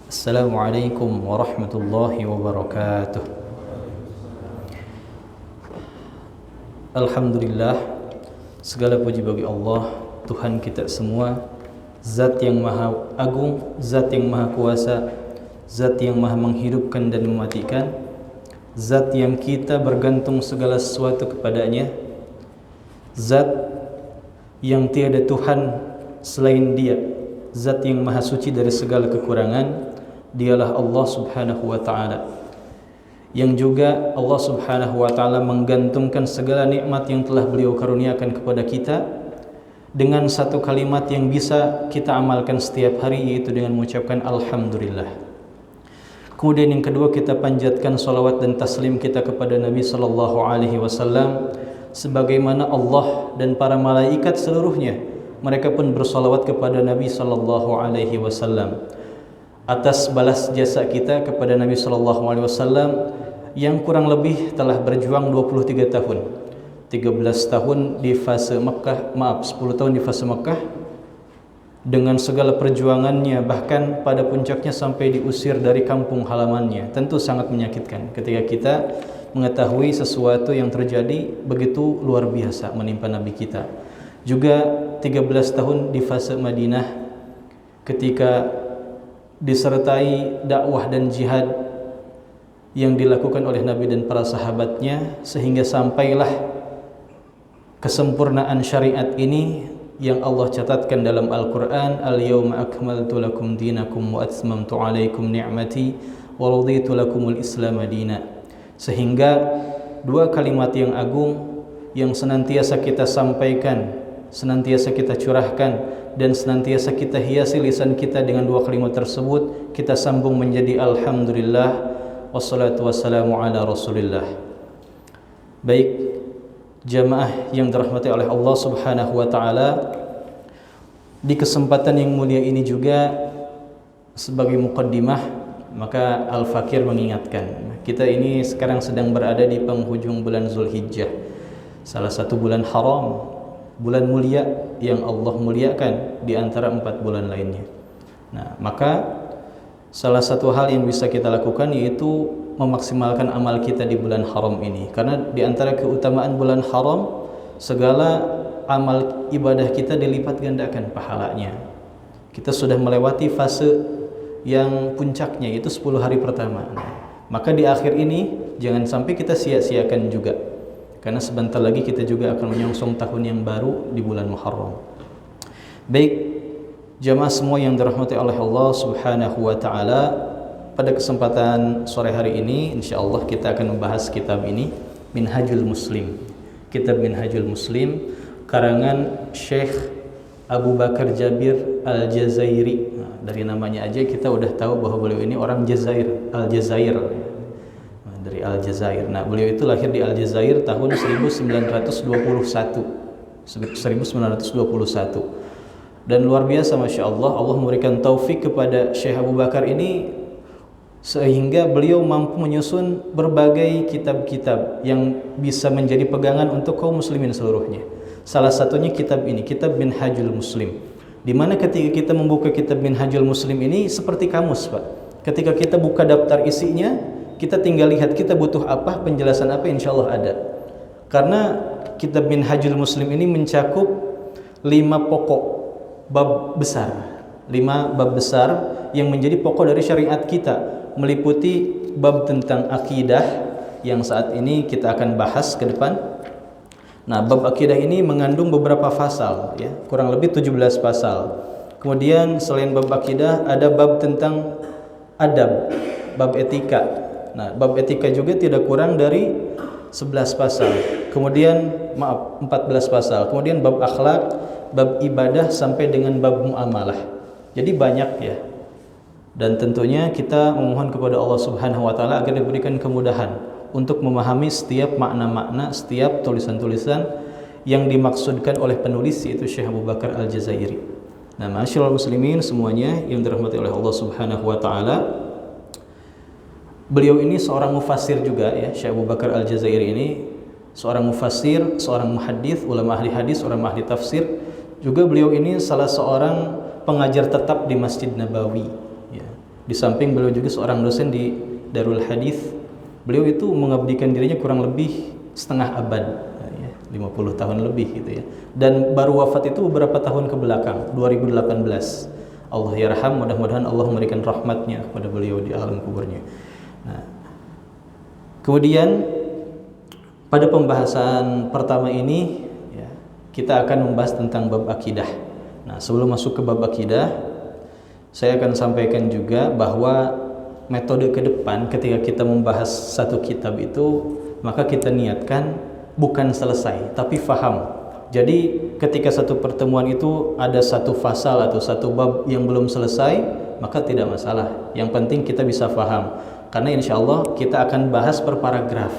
Assalamualaikum warahmatullahi wabarakatuh. Alhamdulillah, segala puji bagi Allah, Tuhan kita semua, Zat yang maha agung, Zat yang maha kuasa, Zat yang maha menghidupkan dan mematikan, Zat yang kita bergantung segala sesuatu kepadanya, Zat yang tiada Tuhan selain Dia, Zat yang maha suci dari segala kekurangan. Dialah Allah subhanahu wa ta'ala, yang juga Allah subhanahu wa ta'ala menggantungkan segala nikmat yang telah beliau karuniakan kepada kita dengan satu kalimat yang bisa kita amalkan setiap hari, yaitu dengan mengucapkan Alhamdulillah. Kemudian yang kedua, kita panjatkan salawat dan taslim kita kepada Nabi sallallahu alaihi wasallam, sebagaimana Allah dan para malaikat seluruhnya mereka pun bersalawat kepada Nabi sallallahu alaihi wasallam atas balas jasa kita kepada Nabi sallallahu alaihi wasallam yang kurang lebih telah berjuang 23 tahun. 13 tahun di fase Mekah, 10 tahun di fase Mekah dengan segala perjuangannya, bahkan pada puncaknya sampai diusir dari kampung halamannya. Tentu sangat menyakitkan ketika kita mengetahui sesuatu yang terjadi begitu luar biasa menimpa Nabi kita. Juga 13 tahun di fase Madinah ketika disertai dakwah dan jihad yang dilakukan oleh Nabi dan para sahabatnya, sehingga sampailah kesempurnaan syariat ini yang Allah catatkan dalam Al-Quran, Al-yawma akmaltu lakum dinakum wa atmamtu alaikum ni'mati wa raditu lakumul islam dina. Sehingga dua kalimat yang agung yang senantiasa kita sampaikan, senantiasa kita curahkan, dan senantiasa kita hiasi lisan kita dengan dua kalimat tersebut, kita sambung menjadi Alhamdulillah wassalatu wassalamu ala Rasulillah. Baik jamaah yang dirahmati oleh Allah subhanahu wa ta'ala, di kesempatan yang mulia ini juga sebagai muqaddimah, maka Al-Fakir mengingatkan kita ini sekarang sedang berada di penghujung bulan Zulhijjah, salah satu bulan haram, bulan mulia yang Allah muliakan di antara 4 bulan lainnya. Nah, maka salah satu hal yang bisa kita lakukan yaitu memaksimalkan amal kita di bulan haram ini, karena di antara keutamaan bulan haram, segala amal ibadah kita dilipat gandakan pahalanya. Kita sudah melewati fase yang puncaknya, yaitu 10 hari pertama. Maka di akhir ini jangan sampai kita sia-siakan juga, karena sebentar lagi kita juga akan menyongsong tahun yang baru di bulan Muharram. Baik jamaah semua yang dirahmati oleh Allah subhanahu wa ta'ala, pada kesempatan sore hari ini insyaallah kita akan membahas kitab ini, Minhajul Muslim. Kitab Minhajul Muslim karangan Syekh Abu Bakar Jabir Al-Jazairi. Nah, dari namanya aja kita udah tahu bahwa beliau ini orang Jazair, Al-Jazair, dari Aljazair. Nah, beliau itu lahir di Aljazair tahun 1921. Dan luar biasa, Masya Allah, Allah memberikan taufik kepada Syekh Abu Bakar ini sehingga beliau mampu menyusun berbagai kitab-kitab yang bisa menjadi pegangan untuk kaum muslimin seluruhnya. Salah satunya kitab ini, kitab Minhajul Muslim, di mana ketika kita membuka kitab Minhajul Muslim ini seperti kamus, Pak. Ketika kita buka daftar isinya, kita tinggal lihat kita butuh apa, penjelasan apa, insya Allah ada. Karena kitab Minhajul Muslim ini mencakup 5 pokok bab besar, 5 bab besar yang menjadi pokok dari syariat kita, meliputi bab tentang akidah yang saat ini kita akan bahas ke depan. Nah, bab akidah ini mengandung beberapa pasal, ya, kurang lebih 17 pasal. Kemudian selain bab akidah ada bab tentang adab, bab etika. Nah, bab etika juga tidak kurang dari 11 pasal. Kemudian 14 pasal. Kemudian bab akhlak, bab ibadah, sampai dengan bab muamalah. Jadi banyak, ya. Dan tentunya kita memohon kepada Allah Subhanahu wa taala agar diberikan kemudahan untuk memahami setiap makna-makna, setiap tulisan-tulisan yang dimaksudkan oleh penulis, yaitu Syekh Abu Bakar Al-Jazairi. Nah, masyaallah muslimin semuanya yang dirahmati oleh Allah Subhanahu wa taala, beliau ini seorang mufassir juga, ya. Syekh Abu Bakar Al-Jazairi ini seorang mufassir, seorang muhaddits, ulama ahli hadis, ulama ahli tafsir. Juga beliau ini salah seorang pengajar tetap di Masjid Nabawi, ya. Di samping beliau juga seorang dosen di Darul Hadis, beliau itu mengabdikan dirinya kurang lebih setengah abad, ya, 50 tahun lebih gitu ya. Dan baru wafat itu beberapa tahun ke belakang, 2018. Allah yarham, mudah-mudahan Allah memberikan rahmatnya kepada beliau di alam kuburnya. Nah, kemudian pada pembahasan pertama ini ya, kita akan membahas tentang bab akidah. Nah, sebelum masuk ke bab akidah, saya akan sampaikan juga bahwa metode ke depan ketika kita membahas satu kitab itu, maka kita niatkan bukan selesai tapi faham. Jadi ketika satu pertemuan itu ada satu fasal atau satu bab yang belum selesai, maka tidak masalah. Yang penting kita bisa faham. Karena insya Allah kita akan bahas per paragraf.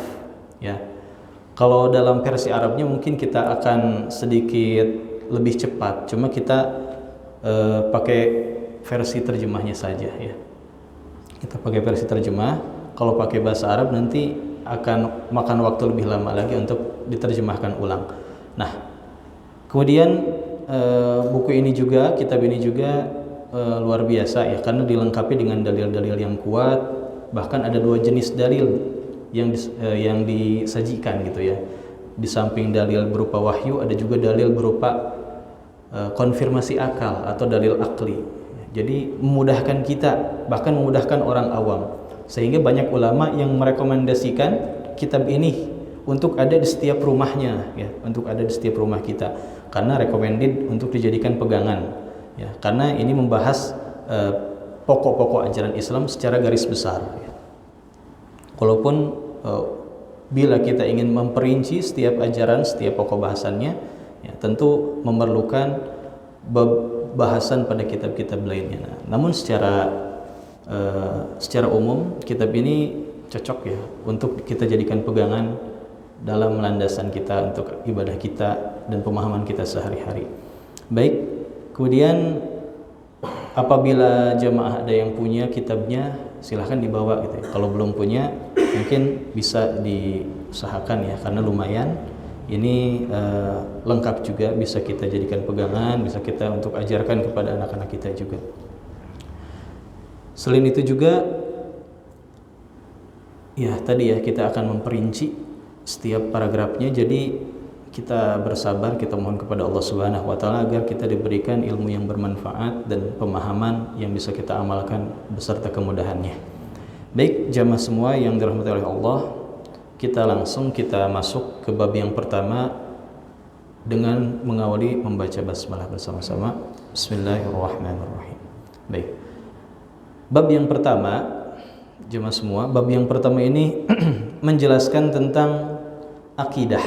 Ya. Kalau dalam versi Arabnya mungkin kita akan sedikit lebih cepat. Cuma kita pakai versi terjemahnya saja. Ya. Kita pakai versi terjemah. Kalau pakai bahasa Arab nanti akan makan waktu lebih lama lagi untuk diterjemahkan ulang. Nah, kemudian buku ini juga, kitab ini juga luar biasa ya, karena dilengkapi dengan dalil-dalil yang kuat. Bahkan ada 2 jenis dalil yang disajikan gitu ya. Di samping dalil berupa wahyu, ada juga dalil berupa konfirmasi akal atau dalil akli. Jadi memudahkan kita, bahkan memudahkan orang awam. Sehingga banyak ulama yang merekomendasikan kitab ini untuk ada di setiap rumahnya ya, untuk ada di setiap rumah kita. Karena recommended untuk dijadikan pegangan ya, karena ini membahas pokok-pokok ajaran Islam secara garis besar ya. Walaupun bila kita ingin memperinci setiap ajaran, setiap pokok bahasannya ya, tentu memerlukan bahasan pada kitab-kitab lainnya. Nah, namun secara umum kitab ini cocok ya untuk kita jadikan pegangan dalam landasan kita untuk ibadah kita dan pemahaman kita sehari-hari. Baik, kemudian apabila jamaah ada yang punya kitabnya, silahkan dibawa gitu ya. Kalau belum punya, mungkin bisa diusahakan ya, karena lumayan. Ini lengkap juga, bisa kita jadikan pegangan, bisa kita untuk ajarkan kepada anak-anak kita juga. Selain itu juga, ya tadi ya, kita akan memperinci setiap paragrafnya. Jadi kita bersabar, kita mohon kepada Allah Subhanahu wa taala agar kita diberikan ilmu yang bermanfaat dan pemahaman yang bisa kita amalkan beserta kemudahannya. Baik, jamaah semua yang dirahmati oleh Allah, kita masuk ke bab yang pertama dengan mengawali membaca basmalah bersama-sama. Bismillahirrahmanirrahim. Baik. Bab yang pertama, jemaah semua, bab yang pertama ini menjelaskan tentang akidah.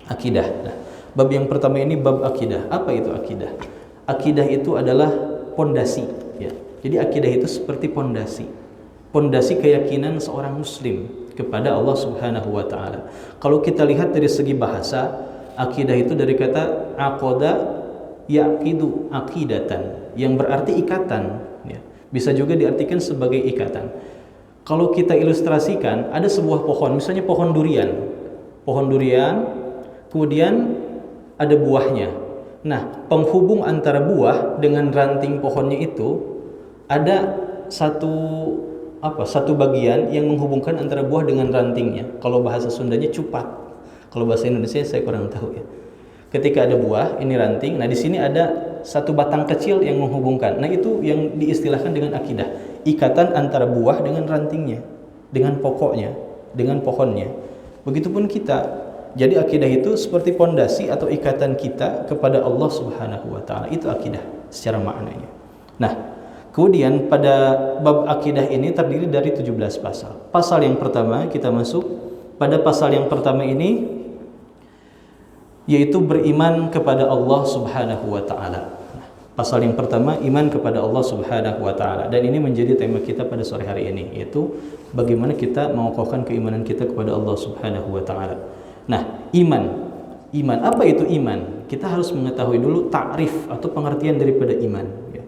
Akidah. Nah, bab yang pertama ini bab akidah. Apa itu akidah? Akidah itu adalah pondasi. Ya. Jadi akidah itu seperti pondasi. Pondasi keyakinan seorang muslim kepada Allah Subhanahu wa taala. Kalau kita lihat dari segi bahasa, akidah itu dari kata aqada yaqidu aqidatan, yang berarti ikatan ya. Bisa juga diartikan sebagai ikatan. Kalau kita ilustrasikan, ada sebuah pohon, misalnya pohon durian. Pohon durian, kemudian ada buahnya. Nah, penghubung antara buah dengan ranting pohonnya itu ada satu bagian yang menghubungkan antara buah dengan rantingnya. Kalau bahasa Sundanya cupat. Kalau bahasa Indonesia saya kurang tahu ya. Ketika ada buah, ini ranting. Nah, di sini ada satu batang kecil yang menghubungkan. Nah, itu yang diistilahkan dengan akidah. Ikatan antara buah dengan rantingnya, dengan pokoknya, dengan pohonnya. Begitupun kita. Jadi akidah itu seperti pondasi atau ikatan kita kepada Allah Subhanahu wa taala. Itu akidah secara maknanya. Nah, kemudian pada bab akidah ini terdiri dari 17 pasal. Pasal yang pertama kita masuk pada pasal yang pertama ini, yaitu beriman kepada Allah Subhanahu wa taala. Pasal yang pertama, iman kepada Allah Subhanahu wa taala, dan ini menjadi tema kita pada sore hari ini, yaitu bagaimana kita mengokohkan keimanan kita kepada Allah Subhanahu wa taala. Nah, iman apa itu iman? Kita harus mengetahui dulu takrif atau pengertian daripada iman ya.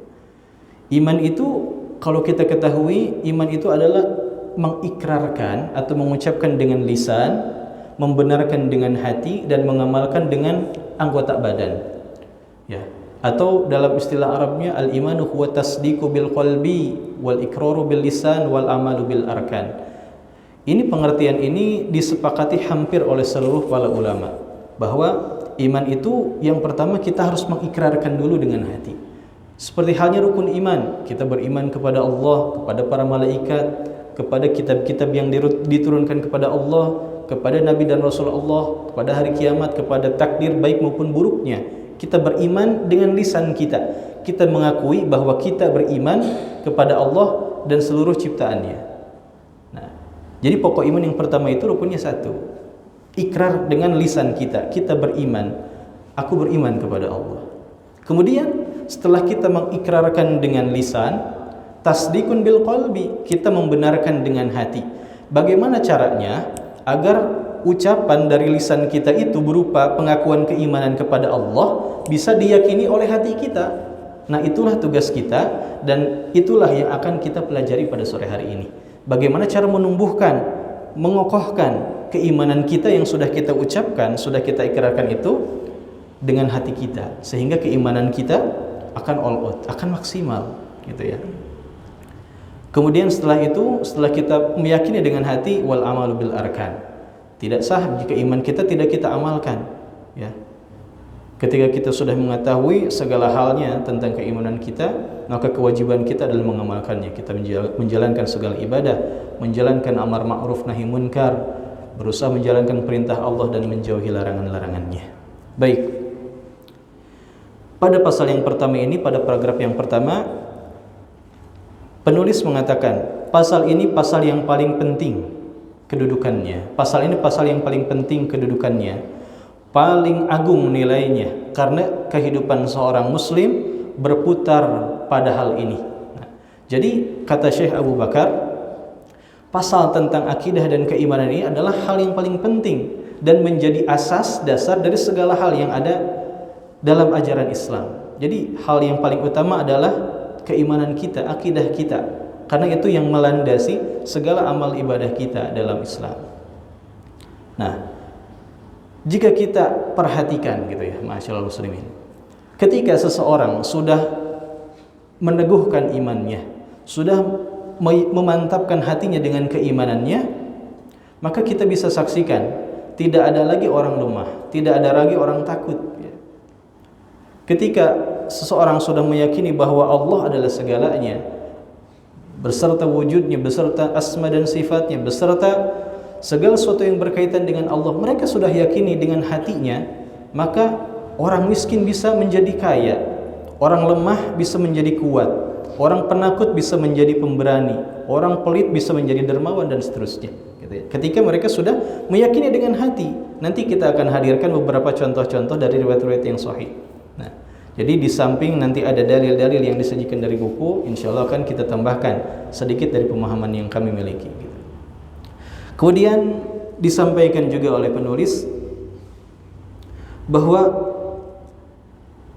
Iman itu kalau kita ketahui, iman itu adalah mengikrarkan atau mengucapkan dengan lisan, membenarkan dengan hati, dan mengamalkan dengan anggota badan. Ya. Atau dalam istilah Arabnya al-imanu huwa tasdiqu bil qalbi wal iqraru bil lisan wal amalu bil arkan. Ini pengertian ini disepakati hampir oleh seluruh para ulama, bahwa iman itu yang pertama kita harus mengikrarkan dulu dengan hati. Seperti halnya rukun iman, kita beriman kepada Allah, kepada para malaikat, kepada kitab-kitab yang diturunkan kepada Allah, kepada Nabi dan Rasulullah, kepada hari kiamat, kepada takdir baik maupun buruknya. Kita beriman dengan lisan kita. Kita mengakui bahwa kita beriman kepada Allah dan seluruh ciptaannya. Nah, jadi pokok iman yang pertama itu rukunnya satu. Ikrar dengan lisan kita. Kita beriman. Aku beriman kepada Allah. Kemudian setelah kita mengikrarkan dengan lisan, tasdikun bil qalbi, kita membenarkan dengan hati. Bagaimana caranya agar ucapan dari lisan kita itu berupa pengakuan keimanan kepada Allah bisa diyakini oleh hati kita? Nah, itulah tugas kita dan itulah yang akan kita pelajari pada sore hari ini. Bagaimana cara menumbuhkan, mengokohkan keimanan kita yang sudah kita ucapkan, sudah kita ikrarkan itu dengan hati kita, sehingga keimanan kita akan all out, akan maksimal, gitu ya. Kemudian setelah itu, setelah kita meyakini dengan hati, wal amalu bil arkan. Tidak sah jika iman kita tidak kita amalkan, ya. Ketika kita sudah mengetahui segala halnya tentang keimanan kita, maka kewajiban kita adalah mengamalkannya. Kita menjalankan segala ibadah, menjalankan amar ma'ruf nahi munkar, berusaha menjalankan perintah Allah dan menjauhi larangan-larangannya. Baik. Pada pasal yang pertama ini, pada paragraf yang pertama, penulis mengatakan, pasal ini pasal yang paling penting kedudukannya. Pasal ini pasal yang paling penting kedudukannya, paling agung nilainya, karena kehidupan seorang muslim berputar pada hal ini. Nah, jadi kata Syekh Abu Bakar, pasal tentang akidah dan keimanan ini adalah hal yang paling penting dan menjadi asas dasar dari segala hal yang ada dalam ajaran Islam. Jadi hal yang paling utama adalah keimanan kita, akidah kita, karena itu yang melandasi segala amal ibadah kita dalam Islam. Nah, jika kita perhatikan gitu ya, ma'asyiral muslimin, ketika seseorang sudah meneguhkan imannya, sudah memantapkan hatinya dengan keimanannya, maka kita bisa saksikan tidak ada lagi orang lemah, tidak ada lagi orang takut. Ketika seseorang sudah meyakini bahwa Allah adalah segalanya, beserta wujudnya, beserta asma dan sifatnya, beserta segala sesuatu yang berkaitan dengan Allah, mereka sudah yakini dengan hatinya, maka orang miskin bisa menjadi kaya, orang lemah bisa menjadi kuat, orang penakut bisa menjadi pemberani, orang pelit bisa menjadi dermawan, dan seterusnya. Ketika mereka sudah meyakini dengan hati, nanti kita akan hadirkan beberapa contoh-contoh dari riwayat-riwayat yang sahih. Nah, jadi di samping nanti ada dalil-dalil yang disajikan dari buku, insya Allah akan kita tambahkan sedikit dari pemahaman yang kami miliki. Kemudian disampaikan juga oleh penulis bahwa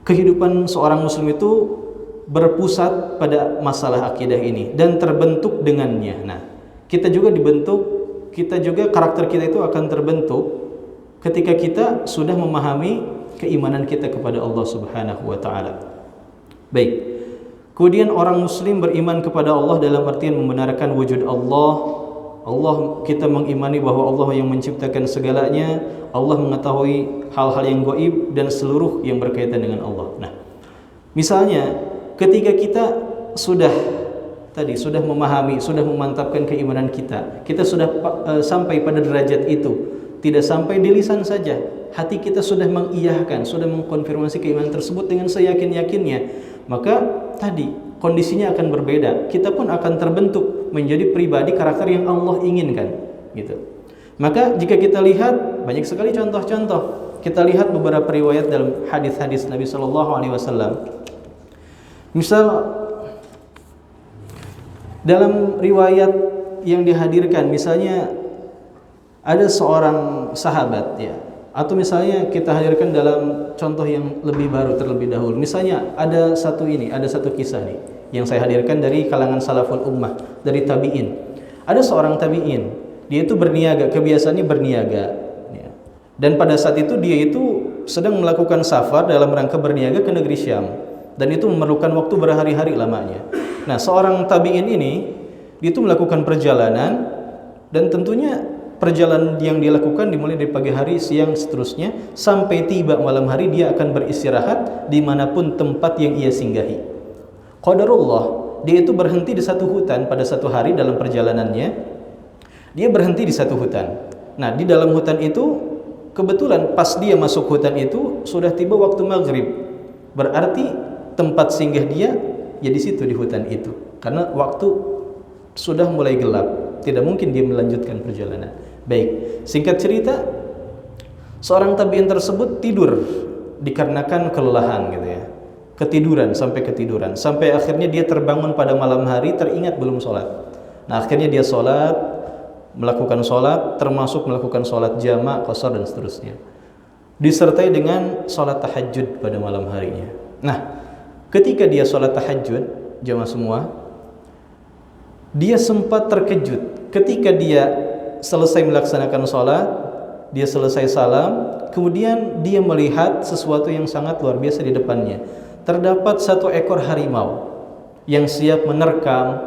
kehidupan seorang muslim itu berpusat pada masalah akidah ini dan terbentuk dengannya. Nah, kita juga karakter kita itu akan terbentuk ketika kita sudah memahami keimanan kita kepada Allah Subhanahu wa taala. Baik. Kemudian orang muslim beriman kepada Allah dalam artian membenarkan wujud Allah. Kita mengimani bahwa Allah yang menciptakan segalanya, Allah mengetahui hal-hal yang gaib dan seluruh yang berkaitan dengan Allah. Nah, misalnya ketika kita sudah memahami, sudah memantapkan keimanan kita sudah sampai pada derajat itu, tidak sampai di lisan saja, hati kita sudah mengiyahkan, sudah mengkonfirmasi keimanan tersebut dengan seyakin-yakinnya, maka tadi kondisinya akan berbeda. Kita pun akan terbentuk menjadi pribadi karakter yang Allah inginkan, gitu. Maka jika kita lihat banyak sekali contoh-contoh, kita lihat beberapa riwayat dalam hadis-hadis Nabi Shallallahu Alaihi Wasallam. Misal dalam riwayat yang dihadirkan, misalnya ada seorang sahabat, ya, atau misalnya kita hadirkan dalam contoh yang lebih baru terlebih dahulu. Misalnya ada satu kisah nih yang saya hadirkan dari kalangan salaful ummah, dari tabi'in. Ada seorang tabi'in, dia itu berniaga, kebiasaannya berniaga, ya. Dan pada saat itu dia itu sedang melakukan safar dalam rangka berniaga ke negeri Syam, dan itu memerlukan waktu berhari-hari lamanya. Nah, seorang tabi'in ini dia itu melakukan perjalanan, dan tentunya perjalanan yang dilakukan dimulai dari pagi hari, siang, seterusnya sampai tiba malam hari dia akan beristirahat dimanapun tempat yang ia singgahi. Qadarullah, dia itu berhenti di satu hutan pada satu hari dalam perjalanannya. Dia berhenti di satu hutan. Nah, di dalam hutan itu kebetulan pas dia masuk hutan itu sudah tiba waktu maghrib. Berarti tempat singgah dia ya di situ, di hutan itu. Karena waktu sudah mulai gelap, tidak mungkin dia melanjutkan perjalanan. Baik, singkat cerita, seorang tabi'in tersebut tidur dikarenakan kelelahan gitu ya. Ketiduran, sampai akhirnya dia terbangun pada malam hari, teringat belum sholat. Nah, akhirnya dia sholat, melakukan sholat, termasuk melakukan sholat jamak, qashar, dan seterusnya, disertai dengan sholat tahajud pada malam harinya. Nah, ketika dia sholat tahajud, jamaah semua, dia sempat terkejut ketika dia selesai melaksanakan sholat, dia selesai salam, kemudian dia melihat sesuatu yang sangat luar biasa di depannya. Terdapat satu ekor harimau yang siap menerkam,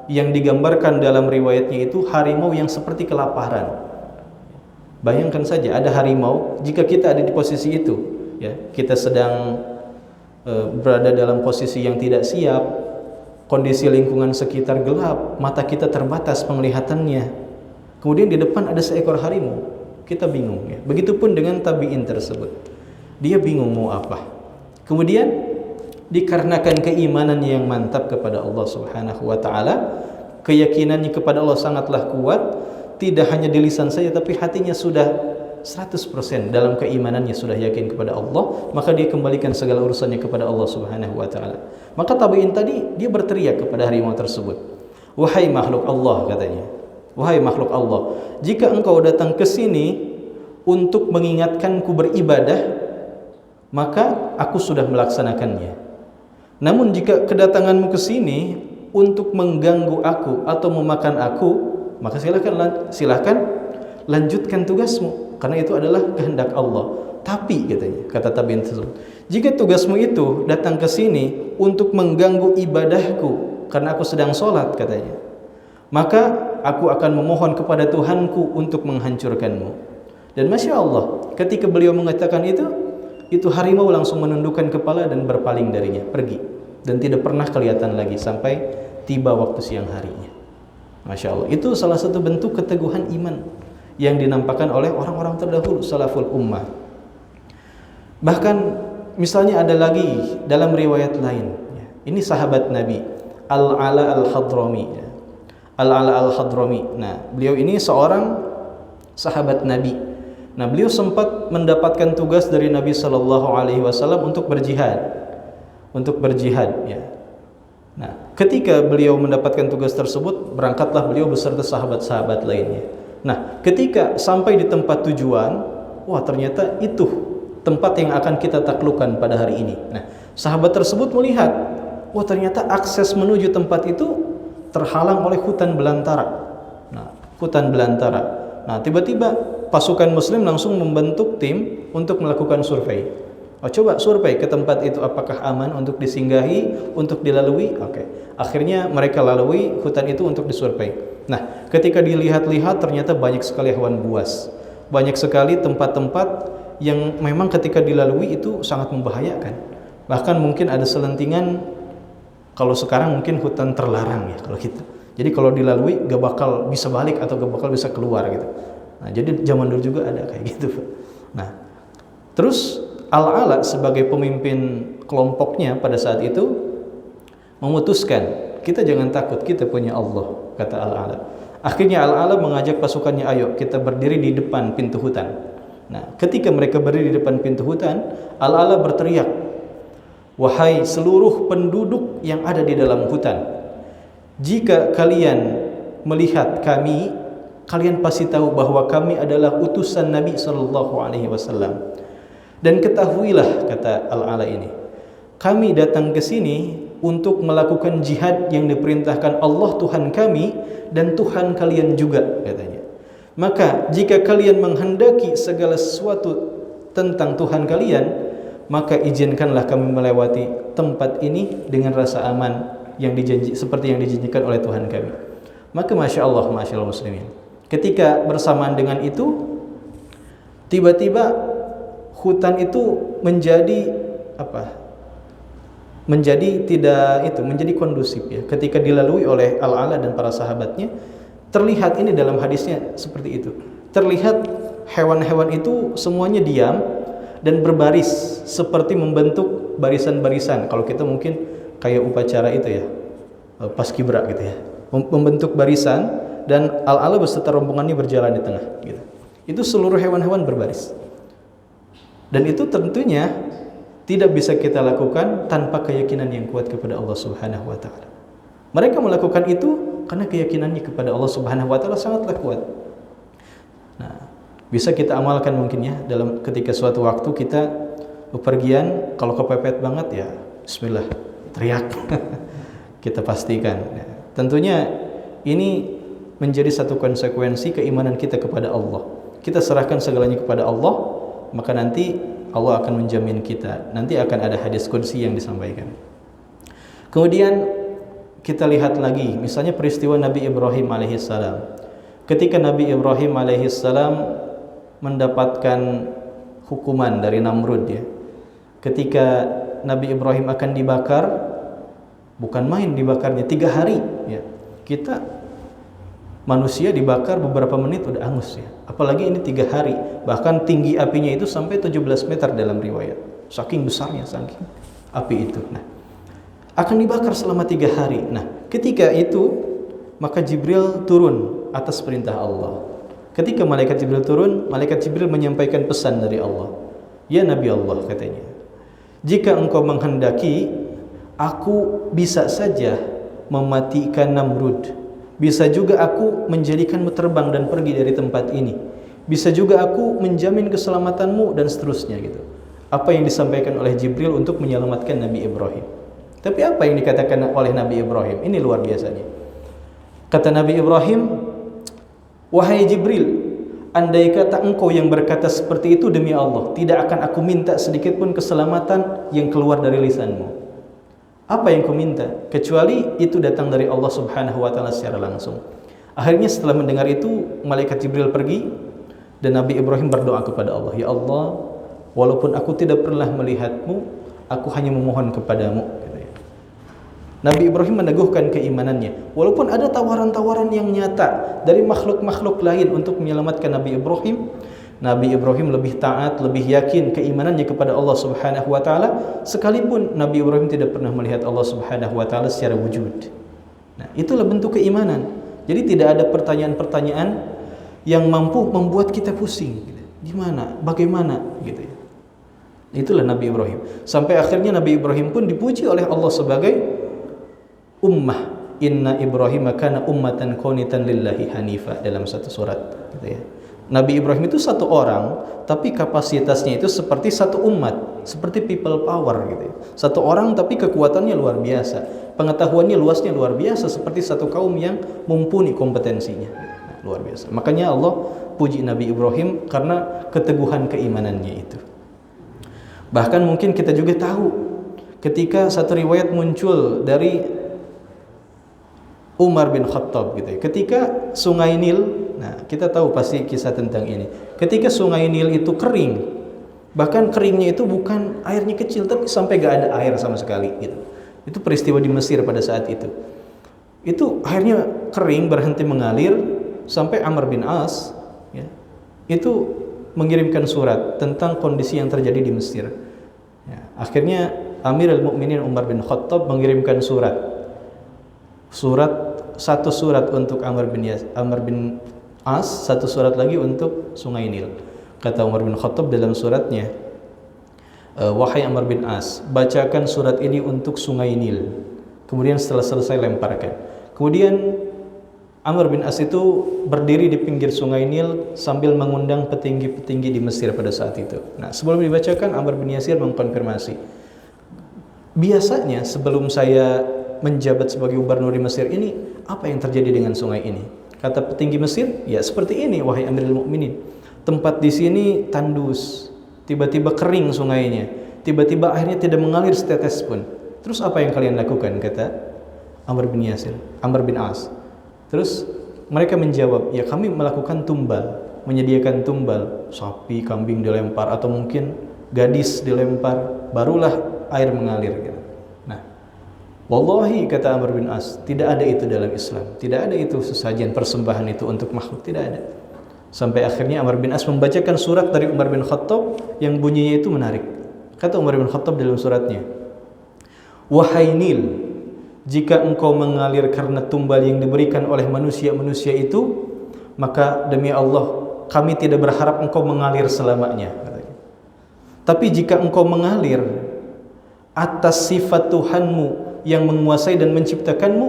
yang digambarkan dalam riwayatnya itu harimau yang seperti kelaparan. Bayangkan saja ada harimau, jika kita ada di posisi itu, ya, kita sedang berada dalam posisi yang tidak siap, kondisi lingkungan sekitar gelap, mata kita terbatas penglihatannya, kemudian di depan ada seekor harimau, kita bingung ya. Begitupun dengan tabi'in tersebut, dia bingung mau apa. Kemudian dikarenakan keimanannya yang mantap kepada Allah Subhanahu wa taala, keyakinannya kepada Allah sangatlah kuat, tidak hanya di lisan saja tapi hatinya sudah 100% dalam keimanannya, sudah yakin kepada Allah, maka dia kembalikan segala urusannya kepada Allah Subhanahu wa taala. Maka tabi'in tadi dia berteriak kepada harimau tersebut, "Wahai makhluk Allah," katanya. "Wahai makhluk Allah, jika engkau datang ke sini untuk mengingatkanku beribadah, maka aku sudah melaksanakannya. Namun jika kedatanganmu ke sini untuk mengganggu aku atau memakan aku, maka silakan lanjutkan tugasmu, karena itu adalah kehendak Allah. Tapi," katanya, kata tabi'in tersebut, "jika tugasmu itu datang ke sini untuk mengganggu ibadahku karena aku sedang sholat," katanya, "maka aku akan memohon kepada Tuhanku untuk menghancurkanmu." Dan Masya Allah, ketika beliau mengatakan itu harimau langsung menundukkan kepala dan berpaling darinya, pergi, dan tidak pernah kelihatan lagi sampai tiba waktu siang harinya. Masya Allah, itu salah satu bentuk keteguhan iman yang dinampakkan oleh orang-orang terdahulu, salaful ummah. Bahkan misalnya ada lagi dalam riwayat lain, ini sahabat Nabi, Al-Ala Al-Hadrami. Al-Ala Al-Hadrami. Nah, beliau ini seorang sahabat Nabi. Nah, beliau sempat mendapatkan tugas dari Nabi Shallallahu Alaihi Wasallam untuk berjihad, ya. Nah, ketika beliau mendapatkan tugas tersebut, berangkatlah beliau beserta sahabat-sahabat lainnya. Nah, ketika sampai di tempat tujuan, wah ternyata itu tempat yang akan kita taklukkan pada hari ini. Nah, sahabat tersebut melihat, wah ternyata akses menuju tempat itu terhalang oleh hutan belantara. Nah, tiba-tiba pasukan muslim langsung membentuk tim untuk melakukan survei. Coba survei ke tempat itu, apakah aman untuk disinggahi, untuk dilalui? Oke. Akhirnya mereka lalui hutan itu untuk disurvei. Nah, ketika dilihat-lihat ternyata banyak sekali hewan buas. Banyak sekali tempat-tempat yang memang ketika dilalui itu sangat membahayakan. Bahkan mungkin ada selentingan, kalau sekarang mungkin hutan terlarang ya kalau gitu. Jadi kalau dilalui gak bakal bisa balik atau gak bakal bisa keluar gitu. Nah, jadi zaman dulu juga ada kayak gitu. Nah, terus Al-Ala sebagai pemimpin kelompoknya pada saat itu memutuskan, kita jangan takut, kita punya Allah, kata Al-Ala. Akhirnya Al-Ala mengajak pasukannya, ayo kita berdiri di depan pintu hutan. Nah, ketika mereka berdiri di depan pintu hutan, Al-Ala berteriak, "Wahai seluruh penduduk yang ada di dalam hutan, jika kalian melihat kami, kalian pasti tahu bahwa kami adalah utusan Nabi sallallahu alaihi wasallam. Dan ketahuilah," kata Al-Ala ini, "kami datang ke sini untuk melakukan jihad yang diperintahkan Allah Tuhan kami dan Tuhan kalian juga," katanya. "Maka jika kalian menghendaki segala sesuatu tentang Tuhan kalian, maka izinkanlah kami melewati tempat ini dengan rasa aman yang seperti yang dijanjikan oleh Tuhan kami. Maka Masya Allah muslimin, ketika bersamaan dengan itu, tiba-tiba hutan itu menjadi menjadi kondusif ya. Ketika dilalui oleh Al-Ala dan para sahabatnya, terlihat ini dalam hadisnya seperti itu. Terlihat hewan-hewan itu semuanya diam dan berbaris seperti membentuk barisan-barisan. Kalau kita mungkin kayak upacara itu ya, paskibra gitu ya, membentuk barisan, dan Al-Ala beserta rombongannya berjalan di tengah gitu. Itu seluruh hewan-hewan berbaris. Dan itu tentunya tidak bisa kita lakukan tanpa keyakinan yang kuat kepada Allah Subhanahu wa taala. Mereka melakukan itu karena keyakinannya kepada Allah Subhanahu wa taala sangatlah kuat. Nah, bisa kita amalkan mungkin ya dalam ketika suatu waktu kita bepergian, kalau kepepet banget ya bismillah, teriak. Kita pastikan ya. Tentunya ini menjadi satu konsekuensi keimanan kita kepada Allah. Kita serahkan segalanya kepada Allah, maka nanti Allah akan menjamin kita. Nanti akan ada hadis qudsi yang disampaikan. Kemudian kita lihat lagi, misalnya peristiwa Nabi Ibrahim alaihissalam. Ketika Nabi Ibrahim alaihissalam mendapatkan hukuman dari Namrud ya. Ketika Nabi Ibrahim akan dibakar, bukan main dibakarnya 3 hari ya. Kita manusia dibakar beberapa menit udah angus ya. Apalagi ini 3 hari. Bahkan tinggi apinya itu sampai 17 meter dalam riwayat. Saking besarnya, saking api itu. Nah, akan dibakar selama 3 hari. Nah, ketika itu maka Jibril turun atas perintah Allah. Ketika malaikat Jibril turun, malaikat Jibril menyampaikan pesan dari Allah. Ya Nabi Allah, katanya, jika engkau menghendaki, aku bisa saja mematikan Namrud. Bisa juga aku menjadikanmu terbang dan pergi dari tempat ini. Bisa juga aku menjamin keselamatanmu dan seterusnya gitu. Apa yang disampaikan oleh Jibril untuk menyelamatkan Nabi Ibrahim. Tapi apa yang dikatakan oleh Nabi Ibrahim? Ini luar biasanya. Kata Nabi Ibrahim, wahai Jibril, andai kata engkau yang berkata seperti itu, demi Allah, tidak akan aku minta sedikit pun keselamatan yang keluar dari lisanmu. Apa yang kau minta? Kecuali itu datang dari Allah Subhanahu wa taala secara langsung. Akhirnya setelah mendengar itu, malaikat Jibril pergi dan Nabi Ibrahim berdoa kepada Allah, ya Allah, walaupun aku tidak pernah melihatmu, aku hanya memohon kepadamu. Nabi Ibrahim meneguhkan keimanannya. Walaupun ada tawaran-tawaran yang nyata dari makhluk-makhluk lain untuk menyelamatkan Nabi Ibrahim lebih taat, lebih yakin keimanannya kepada Allah Subhanahu wa taala, sekalipun Nabi Ibrahim tidak pernah melihat Allah Subhanahu wa taala secara wujud. Nah, itulah bentuk keimanan. Jadi tidak ada pertanyaan-pertanyaan yang mampu membuat kita pusing. Gimana? Bagaimana? Gitu ya. Itulah Nabi Ibrahim. Sampai akhirnya Nabi Ibrahim pun dipuji oleh Allah sebagai ummah. Inna Ibrahim kana ummatan qanitan lillahi hanifa, dalam satu surat gitu ya. Nabi Ibrahim itu satu orang, tapi kapasitasnya itu seperti satu umat, seperti people power gitu ya. Satu orang tapi kekuatannya luar biasa, pengetahuannya luasnya luar biasa, seperti satu kaum yang mumpuni kompetensinya. Nah, luar biasa. Makanya Allah puji Nabi Ibrahim karena keteguhan keimanannya itu. Bahkan mungkin kita juga tahu ketika satu riwayat muncul dari Umar bin Khattab gitu ya. Ketika Sungai Nil, nah kita tahu pasti kisah tentang ini. Ketika Sungai Nil itu kering, bahkan keringnya itu bukan airnya kecil, tapi sampai gak ada air sama sekali gitu. Itu peristiwa di Mesir pada saat itu. Itu airnya kering, berhenti mengalir, sampai Amr bin As ya, itu mengirimkan surat tentang kondisi yang terjadi di Mesir ya. Akhirnya Amirul Mukminin Umar bin Khattab mengirimkan satu surat untuk Amr bin As, satu surat lagi untuk Sungai Nil. Kata Umar bin Khattab dalam suratnya, wahai Amr bin As, bacakan surat ini untuk Sungai Nil. Kemudian setelah selesai lemparkan. Kemudian Amr bin As itu berdiri di pinggir Sungai Nil sambil mengundang petinggi-petinggi di Mesir pada saat itu. Nah, sebelum dibacakan, Amr bin Yasir mengkonfirmasi, biasanya sebelum saya menjabat sebagai gubernur di Mesir ini, apa yang terjadi dengan sungai ini? Kata petinggi Mesir, ya seperti ini wahai Amirul Mukminin. Tempat di sini tandus, tiba-tiba kering sungainya, tiba-tiba airnya tidak mengalir setetes pun. Terus apa yang kalian lakukan? Kata Amr bin As. Terus mereka menjawab, ya kami melakukan tumbal, menyediakan tumbal, sapi, kambing dilempar, atau mungkin gadis dilempar, barulah air mengalir gitu. Nah, wallahi kata Amr bin As, tidak ada itu dalam Islam. Tidak ada itu sesajian persembahan itu untuk makhluk, tidak ada. Sampai akhirnya Amr bin As membacakan surat dari Umar bin Khattab yang bunyinya itu menarik. Kata Umar bin Khattab dalam suratnya, wahai Nil, jika engkau mengalir karena tumbal yang diberikan oleh manusia-manusia itu, maka demi Allah kami tidak berharap engkau mengalir selamanya. Tapi jika engkau mengalir atas sifat Tuhanmu yang menguasai dan menciptakanmu,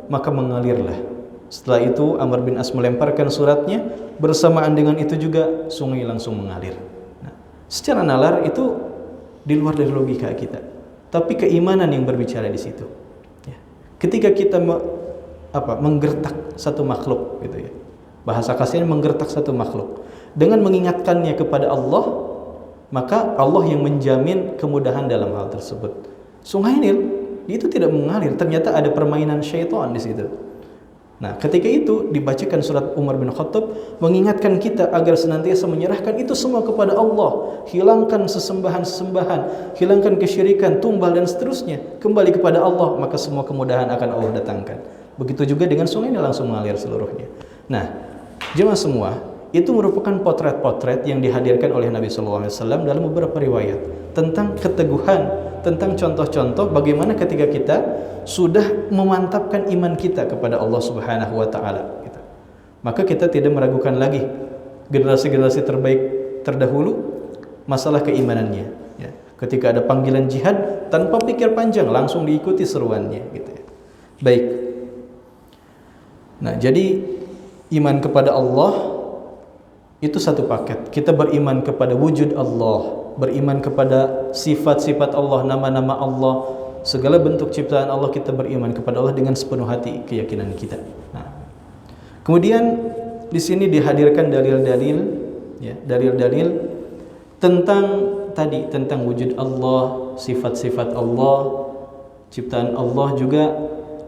maka mengalirlah. Setelah itu Amr bin As melemparkan suratnya, bersamaan dengan itu juga sungai langsung mengalir. Nah, secara nalar itu di luar dari logika kita, tapi keimanan yang berbicara di situ. Ya. Ketika kita menggertak satu makhluk, gitu ya, bahasa kasarnya menggertak satu makhluk, dengan mengingatkannya kepada Allah, maka Allah yang menjamin kemudahan dalam hal tersebut. Sungai Nil itu tidak mengalir, ternyata ada permainan syaitan di situ. Nah, ketika itu dibacakan surat Umar bin Khattab mengingatkan kita agar senantiasa menyerahkan itu semua kepada Allah, hilangkan sesembahan-sesembahan, hilangkan kesyirikan, tumbal dan seterusnya, kembali kepada Allah, maka semua kemudahan akan Allah datangkan. Begitu juga dengan sungai ini langsung mengalir seluruhnya. Nah, jemaah semua, itu merupakan potret-potret yang dihadirkan oleh Nabi SAW dalam beberapa riwayat tentang keteguhan, tentang contoh-contoh bagaimana ketika kita sudah memantapkan iman kita kepada Allah Subhanahu wa taala, maka kita tidak meragukan lagi generasi-generasi terbaik terdahulu masalah keimanannya, ya. Ketika ada panggilan jihad, tanpa pikir panjang langsung diikuti seruannya, gitu ya. Baik. Nah, jadi iman kepada Allah itu satu paket. Kita beriman kepada wujud Allah, beriman kepada sifat-sifat Allah, nama-nama Allah, segala bentuk ciptaan Allah, kita beriman kepada Allah dengan sepenuh hati keyakinan kita. Nah, kemudian di sini dihadirkan dalil-dalil, ya, dalil-dalil tentang wujud Allah, sifat-sifat Allah, ciptaan Allah, juga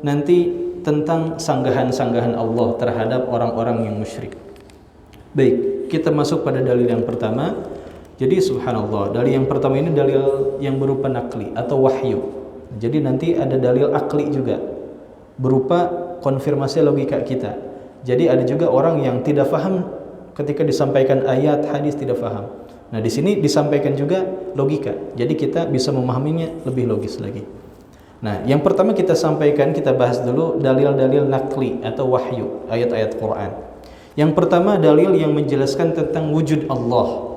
nanti tentang sanggahan-sanggahan Allah terhadap orang-orang yang musyrik. Baik, kita masuk pada dalil yang pertama. Jadi subhanallah, dalil yang pertama ini dalil yang berupa nakli atau wahyu. Jadi nanti ada dalil akli juga, berupa konfirmasi logika kita. Jadi ada juga orang yang tidak faham ketika disampaikan ayat, hadis, tidak faham. Nah, di sini disampaikan juga logika. Jadi kita bisa memahaminya lebih logis lagi. Nah, yang pertama kita sampaikan, kita bahas dulu dalil-dalil nakli atau wahyu, ayat-ayat Quran. Yang pertama dalil yang menjelaskan tentang wujud Allah,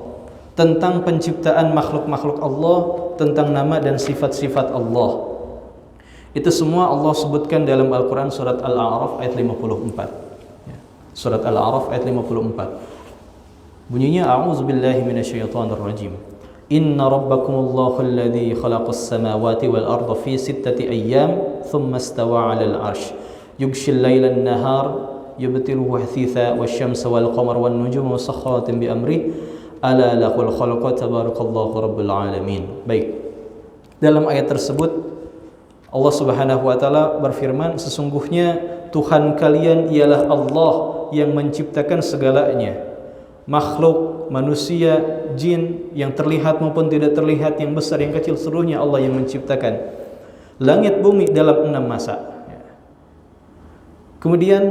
tentang penciptaan makhluk-makhluk Allah, tentang nama dan sifat-sifat Allah. Itu semua Allah sebutkan dalam Al-Quran surat Al-A'raf ayat 54. Surat Al-A'raf ayat 54. Bunyinya, A'udzubillahi minasyaitonirrajim. Inna rabbakumullahu alladhi khalaqas samawati wal arda fi 6 ayyam thumma istawa 'alal 'arsy yughshil laila an-nahar yubtiluhu hathitha wasyamsa wal qamara wan nujuma musakhkharatin bi amri ala lahul khalqu tabarakallahu rabbul alamin. Baik. Dalam ayat tersebut Allah Subhanahu wa taala berfirman, sesungguhnya Tuhan kalian ialah Allah yang menciptakan segalanya. Makhluk, manusia, jin, yang terlihat maupun tidak terlihat, yang besar, yang kecil, seluruhnya Allah yang menciptakan. Langit bumi dalam 6 masa. Kemudian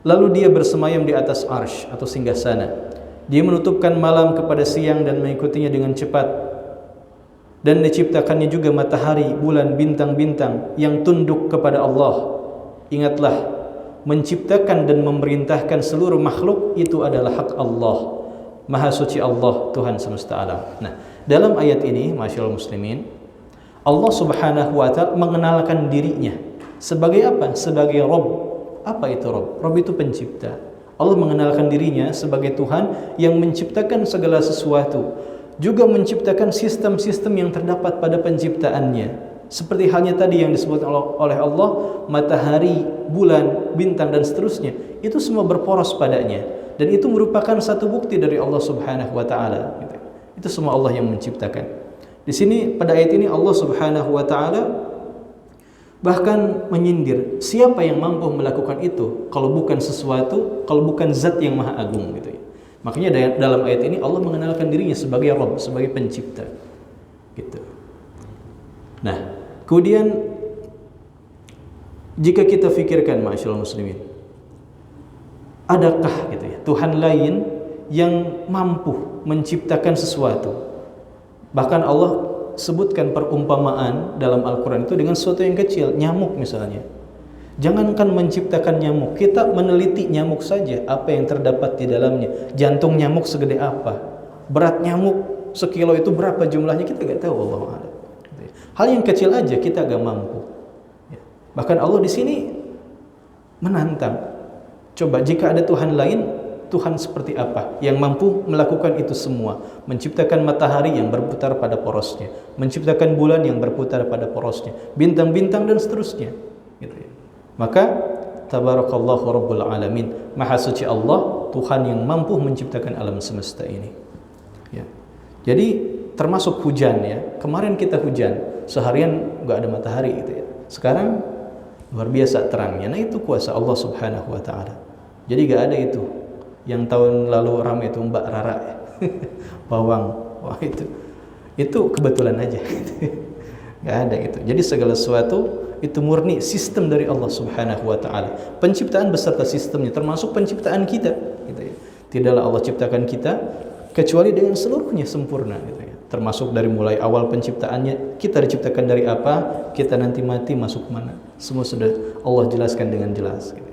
lalu dia bersemayam di atas arsy atau singgasana. Dia menutupkan malam kepada siang dan mengikutinya dengan cepat. Dan diciptakannya juga matahari, bulan, bintang-bintang yang tunduk kepada Allah. Ingatlah, menciptakan dan memerintahkan seluruh makhluk itu adalah hak Allah. Maha suci Allah, Tuhan semesta alam. Nah, dalam ayat ini, masyaallah muslimin, Allah Subhanahu wa taala mengenalkan dirinya sebagai apa? Sebagai Rabb. Apa itu Rabb? Rabb itu pencipta. Allah mengenalkan dirinya sebagai Tuhan yang menciptakan segala sesuatu, juga menciptakan sistem-sistem yang terdapat pada penciptaannya. Seperti halnya tadi yang disebut oleh Allah, matahari, bulan, bintang dan seterusnya, itu semua berporos padanya, dan itu merupakan satu bukti dari Allah Subhanahu wa taala. Itu semua Allah yang menciptakan. Di sini pada ayat ini Allah Subhanahu wa taala bahkan menyindir siapa yang mampu melakukan itu kalau bukan sesuatu, kalau bukan zat yang maha agung gitu ya. Makanya dalam ayat ini Allah mengenalkan dirinya sebagai Rabb, sebagai pencipta gitu. Nah, kemudian jika kita fikirkan ma'asyiral muslimin, adakah gitu ya Tuhan lain yang mampu menciptakan sesuatu? Bahkan Allah sebutkan perumpamaan dalam Al-Quran itu dengan sesuatu yang kecil, nyamuk misalnya. Jangankan menciptakan nyamuk, kita meneliti nyamuk saja, apa yang terdapat di dalamnya. Jantung nyamuk segede apa, berat nyamuk sekilo itu berapa jumlahnya, kita gak tahu. Allah a'lam. Hal yang kecil aja kita gak mampu. Bahkan Allah di sini menantang, coba jika ada Tuhan lain, Tuhan seperti apa yang mampu melakukan itu semua, menciptakan matahari yang berputar pada porosnya, menciptakan bulan yang berputar pada porosnya, bintang-bintang dan seterusnya gitu ya. Maka tabarakallahu rabbul alamin, maha suci Allah, Tuhan yang mampu menciptakan alam semesta ini ya. Jadi termasuk hujan ya, kemarin kita hujan seharian nggak ada matahari gitu ya, sekarang luar biasa terangnya. Nah itu kuasa Allah Subhanahu wa taala. Jadi nggak ada itu yang tahun lalu ramai itu Mbak Rara ya. Bawang, wah itu kebetulan aja nggak ada itu. Jadi segala sesuatu itu murni sistem dari Allah Subhanahu wa taala, penciptaan beserta sistemnya, termasuk penciptaan kita gitu ya. Tidaklah Allah ciptakan kita kecuali dengan seluruhnya sempurna gitu ya. Termasuk dari mulai awal penciptaannya, kita diciptakan dari apa, kita nanti mati masuk mana, semua sudah Allah jelaskan dengan jelas gitu.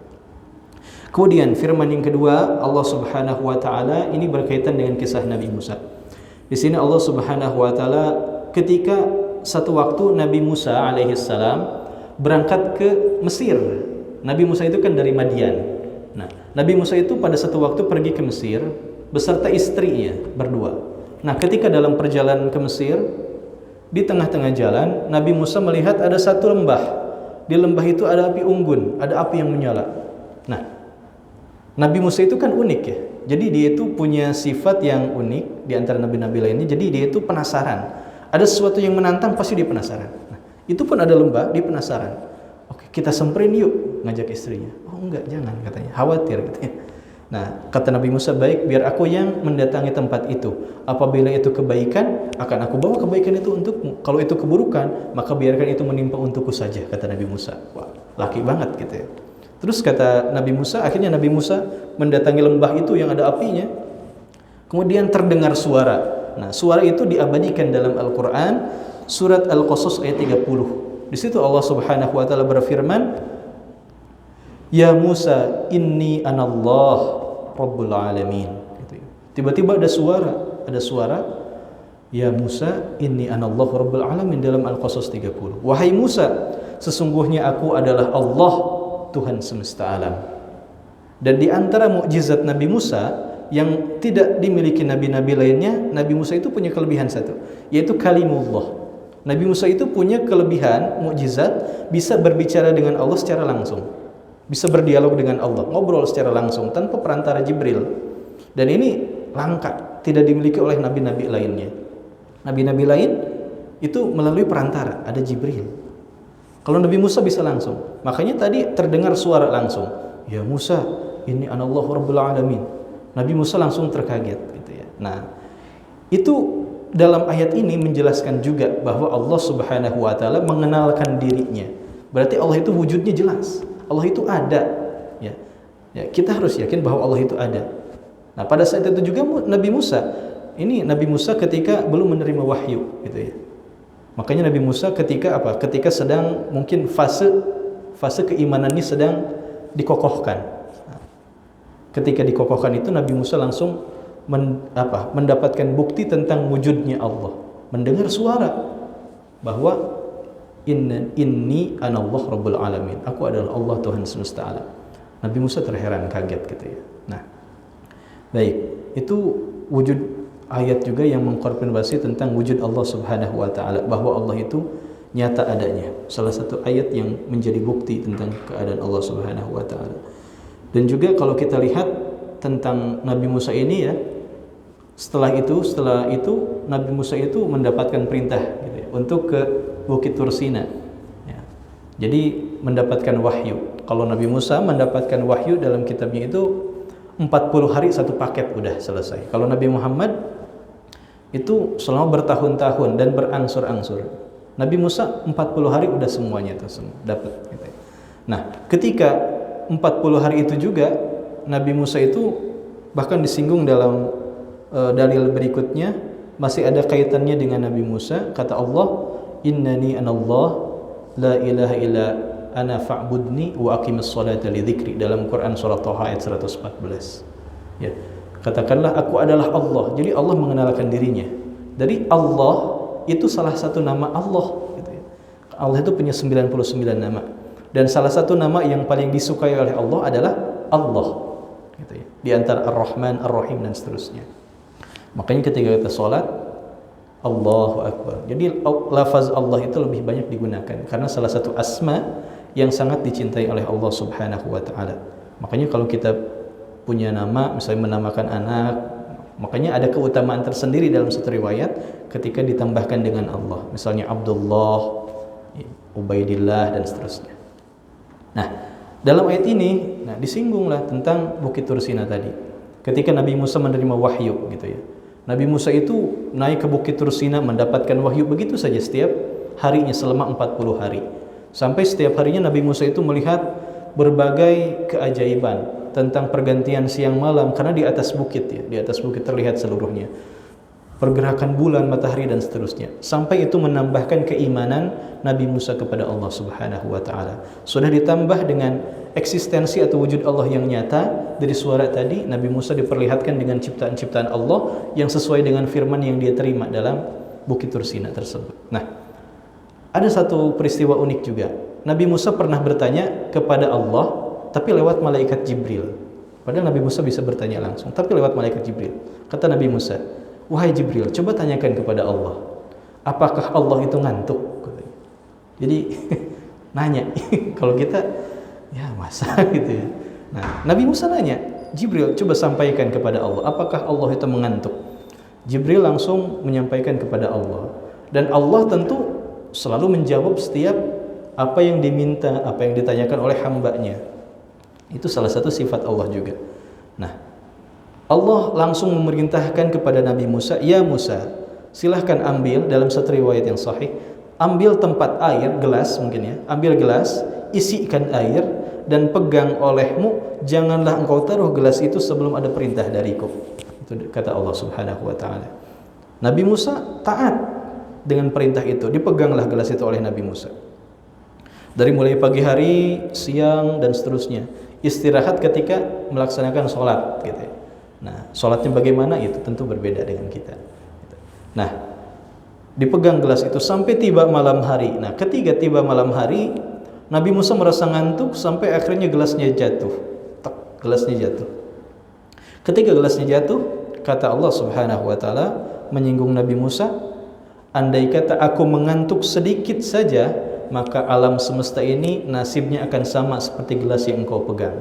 Kemudian firman yang kedua Allah Subhanahu wa taala ini berkaitan dengan kisah Nabi Musa. Di sini Allah Subhanahu wa taala ketika satu waktu Nabi Musa alaihi salam berangkat ke Mesir. Nabi Musa itu kan dari Madian. Nah, Nabi Musa itu pada satu waktu pergi ke Mesir beserta istrinya berdua. Nah, ketika dalam perjalanan ke Mesir, di tengah-tengah jalan Nabi Musa melihat ada satu lembah. Di lembah itu ada api unggun, ada api yang menyala. Nah, Nabi Musa itu kan unik ya. Jadi dia itu punya sifat yang unik di antara nabi-nabi lainnya. Jadi dia itu penasaran. Ada sesuatu yang menantang, pasti dia penasaran. Nah, itu pun ada lembah, dia penasaran. Oke, kita samperin yuk, ngajak istrinya. Oh enggak, jangan katanya. Khawatir katanya. Nah, kata Nabi Musa, baik, biar aku yang mendatangi tempat itu. Apabila itu kebaikan, akan aku bawa kebaikan itu untukmu. Kalau itu keburukan, maka biarkan itu menimpa untukku saja, kata Nabi Musa. Wah, laki banget gitu ya. Terus kata Nabi Musa, akhirnya Nabi Musa mendatangi lembah itu yang ada apinya. Kemudian terdengar suara. Nah, suara itu diabadikan dalam Al-Quran, surat Al-Qasas ayat 30. Di situ Allah Subhanahu wa taala berfirman, "Ya Musa, inni anallah Rabbul alamin." Tiba-tiba ada suara, "Ya Musa, inni anallah Rabbul alamin" dalam Al-Qasas 30. Wahai Musa, sesungguhnya aku adalah Allah, Tuhan semesta alam. Dan di antara mukjizat Nabi Musa yang tidak dimiliki nabi-nabi lainnya, Nabi Musa itu punya kelebihan satu, yaitu kalimullah. Nabi Musa itu punya kelebihan mukjizat, bisa berbicara dengan Allah secara langsung, bisa berdialog dengan Allah, ngobrol secara langsung tanpa perantara Jibril. Dan ini langka, tidak dimiliki oleh nabi-nabi lainnya. Nabi-nabi lain itu melalui perantara, ada Jibril. Kalau Nabi Musa bisa langsung. Makanya tadi terdengar suara langsung. Ya Musa, ini anallahu Rabbul alamin. Nabi Musa langsung terkaget gitu ya. Nah, itu dalam ayat ini menjelaskan juga bahwa Allah Subhanahu wa taala mengenalkan dirinya. Berarti Allah itu wujudnya jelas. Allah itu ada ya. Ya, kita harus yakin bahwa Allah itu ada. Nah, pada saat itu juga Nabi Musa ketika belum menerima wahyu gitu ya. Makanya Nabi Musa ketika sedang mungkin fase keimanannya sedang dikokohkan. Ketika dikokohkan itu Nabi Musa langsung mendapatkan bukti tentang wujudnya Allah, mendengar suara bahwa inni anallah Rabbul alamin. Aku adalah Allah Tuhan semesta alam. Nabi Musa terheran, kaget gitu ya. Nah, baik, itu wujud ayat juga yang mengkonfirmasi tentang wujud Allah Subhanahu wa taala, bahwa Allah itu nyata adanya. Salah satu ayat yang menjadi bukti tentang keadaan Allah Subhanahu wa taala. Dan juga kalau kita lihat tentang Nabi Musa ini ya, Setelah itu Nabi Musa itu mendapatkan perintah gitu ya, untuk ke Bukit Tursina. Ya. Jadi mendapatkan wahyu. Kalau Nabi Musa mendapatkan wahyu dalam kitabnya itu 40 hari satu paket udah selesai. Kalau Nabi Muhammad itu selama bertahun-tahun dan berangsur-angsur. Nabi Musa 40 hari udah semuanya itu semua dapat gitu ya. Nah, ketika 40 hari itu juga Nabi Musa itu bahkan disinggung dalam dalil berikutnya, masih ada kaitannya dengan Nabi Musa. Kata Allah, innani anallah la ilaha illa ana fa'budni wa aqimis salata li dzikri, dalam Quran surah Thaha ayat 114. Ya. Katakanlah aku adalah Allah. Jadi Allah mengenalkan dirinya. Dari Allah itu salah satu nama Allah gitu ya. Allah itu punya 99 nama. Dan salah satu nama yang paling disukai oleh Allah adalah Allah gitu ya. Di antara Ar-Rahman, Ar-Rahim dan seterusnya. Makanya ketika kita sholat, Allahu Akbar. Jadi lafaz Allah itu lebih banyak digunakan karena salah satu asma yang sangat dicintai oleh Allah Subhanahu wa taala. Makanya kalau kita punya nama, misalnya menamakan anak, makanya ada keutamaan tersendiri dalam satu riwayat ketika ditambahkan dengan Allah. Misalnya Abdullah, Ubaidillah dan seterusnya. Nah, dalam ayat ini disinggunglah tentang Bukit Tursina tadi. Ketika Nabi Musa menerima wahyu gitu ya. Nabi Musa itu naik ke Bukit Tursina mendapatkan wahyu begitu saja setiap harinya selama 40 hari. Sampai setiap harinya Nabi Musa itu melihat berbagai keajaiban tentang pergantian siang malam karena di atas bukit ya, di atas bukit terlihat seluruhnya. Pergerakan bulan, matahari dan seterusnya. Sampai itu menambahkan keimanan Nabi Musa kepada Allah Subhanahu wa taala. Sudah ditambah dengan eksistensi atau wujud Allah yang nyata dari suara tadi, Nabi Musa diperlihatkan dengan ciptaan-ciptaan Allah yang sesuai dengan firman yang dia terima dalam Bukit Tursina tersebut. Nah, ada satu peristiwa unik juga. Nabi Musa pernah bertanya kepada Allah tapi lewat malaikat Jibril. Padahal Nabi Musa bisa bertanya langsung, tapi lewat malaikat Jibril. Kata Nabi Musa, wahai Jibril, coba tanyakan kepada Allah, apakah Allah itu ngantuk? Jadi nanya. Kalau kita ya masa gitu ya. Nah, Nabi Musa nanya, Jibril coba sampaikan kepada Allah, apakah Allah itu mengantuk? Jibril langsung menyampaikan kepada Allah. Dan Allah tentu selalu menjawab setiap apa yang diminta, apa yang ditanyakan oleh hambanya. Itu salah satu sifat Allah juga. Nah, Allah langsung memerintahkan kepada Nabi Musa, ya Musa, silahkan ambil, dalam satu riwayat yang sahih, ambil tempat air, gelas mungkin ya, ambil gelas, isikan air, dan pegang olehmu, janganlah engkau taruh gelas itu sebelum ada perintah dariku. Itu kata Allah Subhanahu wa taala. Nabi Musa taat dengan perintah itu, dipeganglah gelas itu oleh Nabi Musa. Dari mulai pagi hari, siang dan seterusnya, istirahat ketika melaksanakan sholat gitu ya. Nah, sholatnya bagaimana itu tentu berbeda dengan kita. Nah, dipegang gelas itu sampai tiba malam hari. Nah, ketika tiba malam hari, Nabi Musa merasa ngantuk sampai akhirnya gelasnya jatuh. Tak, gelasnya jatuh. Ketika gelasnya jatuh, kata Allah Subhanahu wa taala menyinggung Nabi Musa, andai kata aku mengantuk sedikit saja, maka alam semesta ini nasibnya akan sama seperti gelas yang engkau pegang.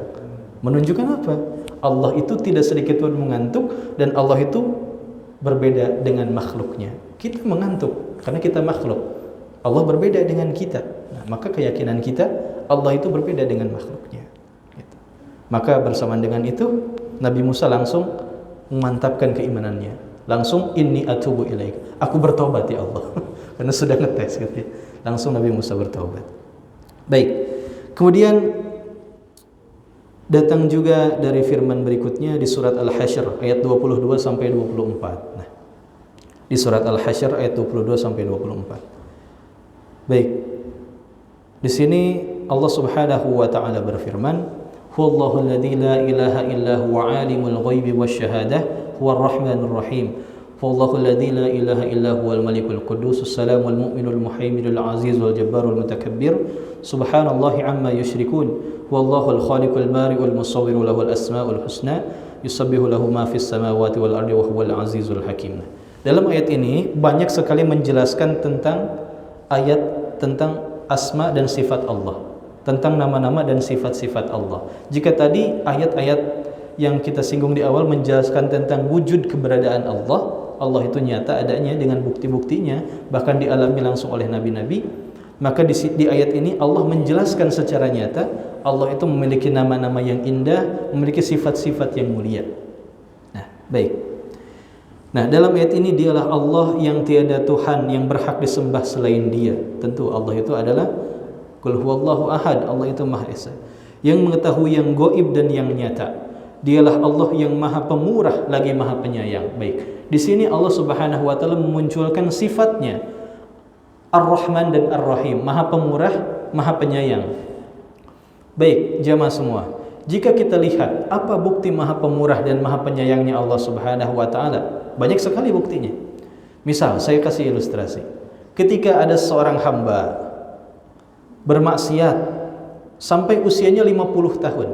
Menunjukkan apa? Allah itu tidak sedikit pun mengantuk dan Allah itu berbeda dengan makhluknya. Kita mengantuk karena kita makhluk. Allah berbeda dengan kita. Nah, maka keyakinan kita Allah itu berbeda dengan makhluknya. Gitu. Maka bersamaan dengan itu Nabi Musa langsung memantapkan keimanannya. Langsung inni atubu ilaik. Aku bertobat ya Allah. Karena sudah ngetes gitu ya. Langsung Nabi Musa bertobat. Baik. Kemudian datang juga dari firman berikutnya di surat Al-Hasyr ayat 22 sampai 24. Nah, di surat Al-Hasyr ayat 22 sampai 24. Baik. Di sini Allah Subhanahu wa taala berfirman, "Huwallahu alladzi la ilaha illa huwa 'alimul ghaibi wasyahadah, huwar rahmanur rahim. Huwallahu alladzi la ilaha illa huwal malikul quddus, salamul mu'minul muhaiminul azizul jabbarul mutakabbir, subhanallahi amma yusyrikun." Wallahul khaliqul bari'ul musawwiru lahul asmaul husna yusabbihu lahu ma fis samawati wal ardi wa huwal azizul hakim. Dalam ayat ini banyak sekali menjelaskan tentang tentang asma dan sifat Allah, tentang nama-nama dan sifat-sifat Allah. Jika tadi ayat-ayat yang kita singgung di awal menjelaskan tentang wujud keberadaan Allah. Allah itu nyata adanya dengan bukti-buktinya, bahkan dialami langsung oleh nabi-nabi. Maka di ayat ini Allah menjelaskan secara nyata Allah itu memiliki nama-nama yang indah, memiliki sifat-sifat yang mulia. Nah, baik. Nah, dalam ayat ini dialah Allah yang tiada Tuhan yang berhak disembah selain Dia. Tentu Allah itu adalah Qul huwallahu ahad, Allah itu Maha Esa, yang mengetahui yang gaib dan yang nyata. Dialah Allah yang Maha Pemurah lagi Maha Penyayang. Baik. Di sini Allah Subhanahu wa taala memunculkan sifatnya Ar-Rahman dan Ar-Rahim, Maha Pemurah, Maha Penyayang. Baik, jamaah semua. Jika kita lihat apa bukti Maha Pemurah dan Maha Penyayangnya Allah Subhanahu wa taala, banyak sekali buktinya. Misal, saya kasih ilustrasi. Ketika ada seorang hamba bermaksiat sampai usianya 50 tahun.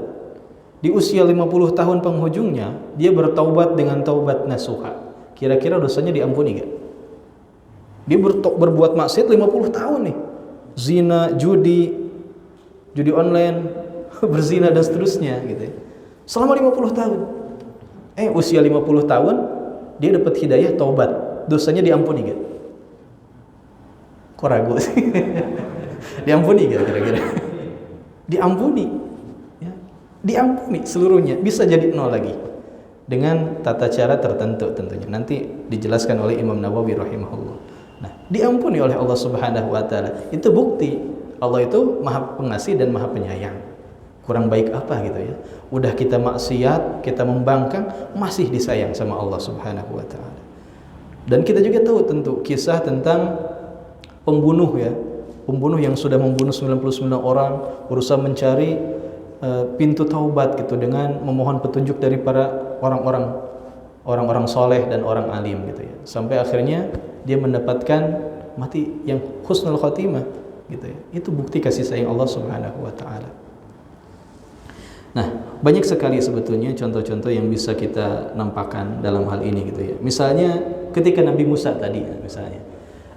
Di usia 50 tahun penghujungnya, dia bertaubat dengan taubat nasuha. Kira-kira dosanya diampuni gak? Dia berbuat maksiat 50 tahun nih. Zina, judi online, berzina dan seterusnya gitu ya. Selama 50 tahun. Usia 50 tahun dia dapat hidayah taubat. Dosanya diampuni gak? Kok ragu sih? Diampuni gak kira-kira? Diampuni. Ya. Diampuni seluruhnya, bisa jadi nol lagi. Dengan tata cara tertentu tentunya. Nanti dijelaskan oleh Imam Nawawi rahimahullah. Nah, diampuni oleh Allah Subhanahu wa taala. Itu bukti Allah itu Maha Pengasih dan Maha Penyayang. Kurang baik apa gitu ya. Udah kita maksiat, kita membangkang, masih disayang sama Allah Subhanahu wa taala. Dan kita juga tahu tentu kisah tentang pembunuh ya. Pembunuh yang sudah membunuh 99 orang berusaha mencari pintu taubat gitu dengan memohon petunjuk dari para orang-orang soleh dan orang alim gitu ya. Sampai akhirnya dia mendapatkan mati yang husnul khotimah gitu ya. Itu bukti kasih sayang Allah Subhanahu wa taala. Nah, banyak sekali sebetulnya contoh-contoh yang bisa kita nampakkan dalam hal ini gitu ya. Misalnya ketika Nabi Musa tadi misalnya.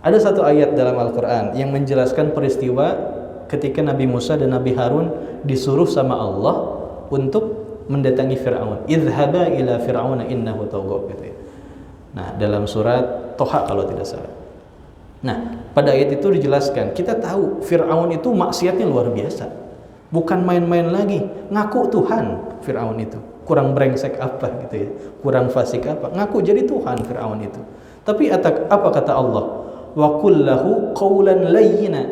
Ada satu ayat dalam Al-Qur'an yang menjelaskan peristiwa ketika Nabi Musa dan Nabi Harun disuruh sama Allah untuk mendatangi Fir'aun. Idhhaba ila Fir'auna innahu tagha gitu ya. Nah, dalam surat Toha kalau tidak salah. Nah, pada ayat itu dijelaskan, kita tahu Fir'aun itu maksiatnya luar biasa. Bukan main-main lagi, ngaku Tuhan Fir'aun itu. Kurang brengsek apa gitu ya. Kurang fasik apa, ngaku jadi Tuhan Fir'aun itu. Tapi apa kata Allah? Wa qul lahu qawlan layyina.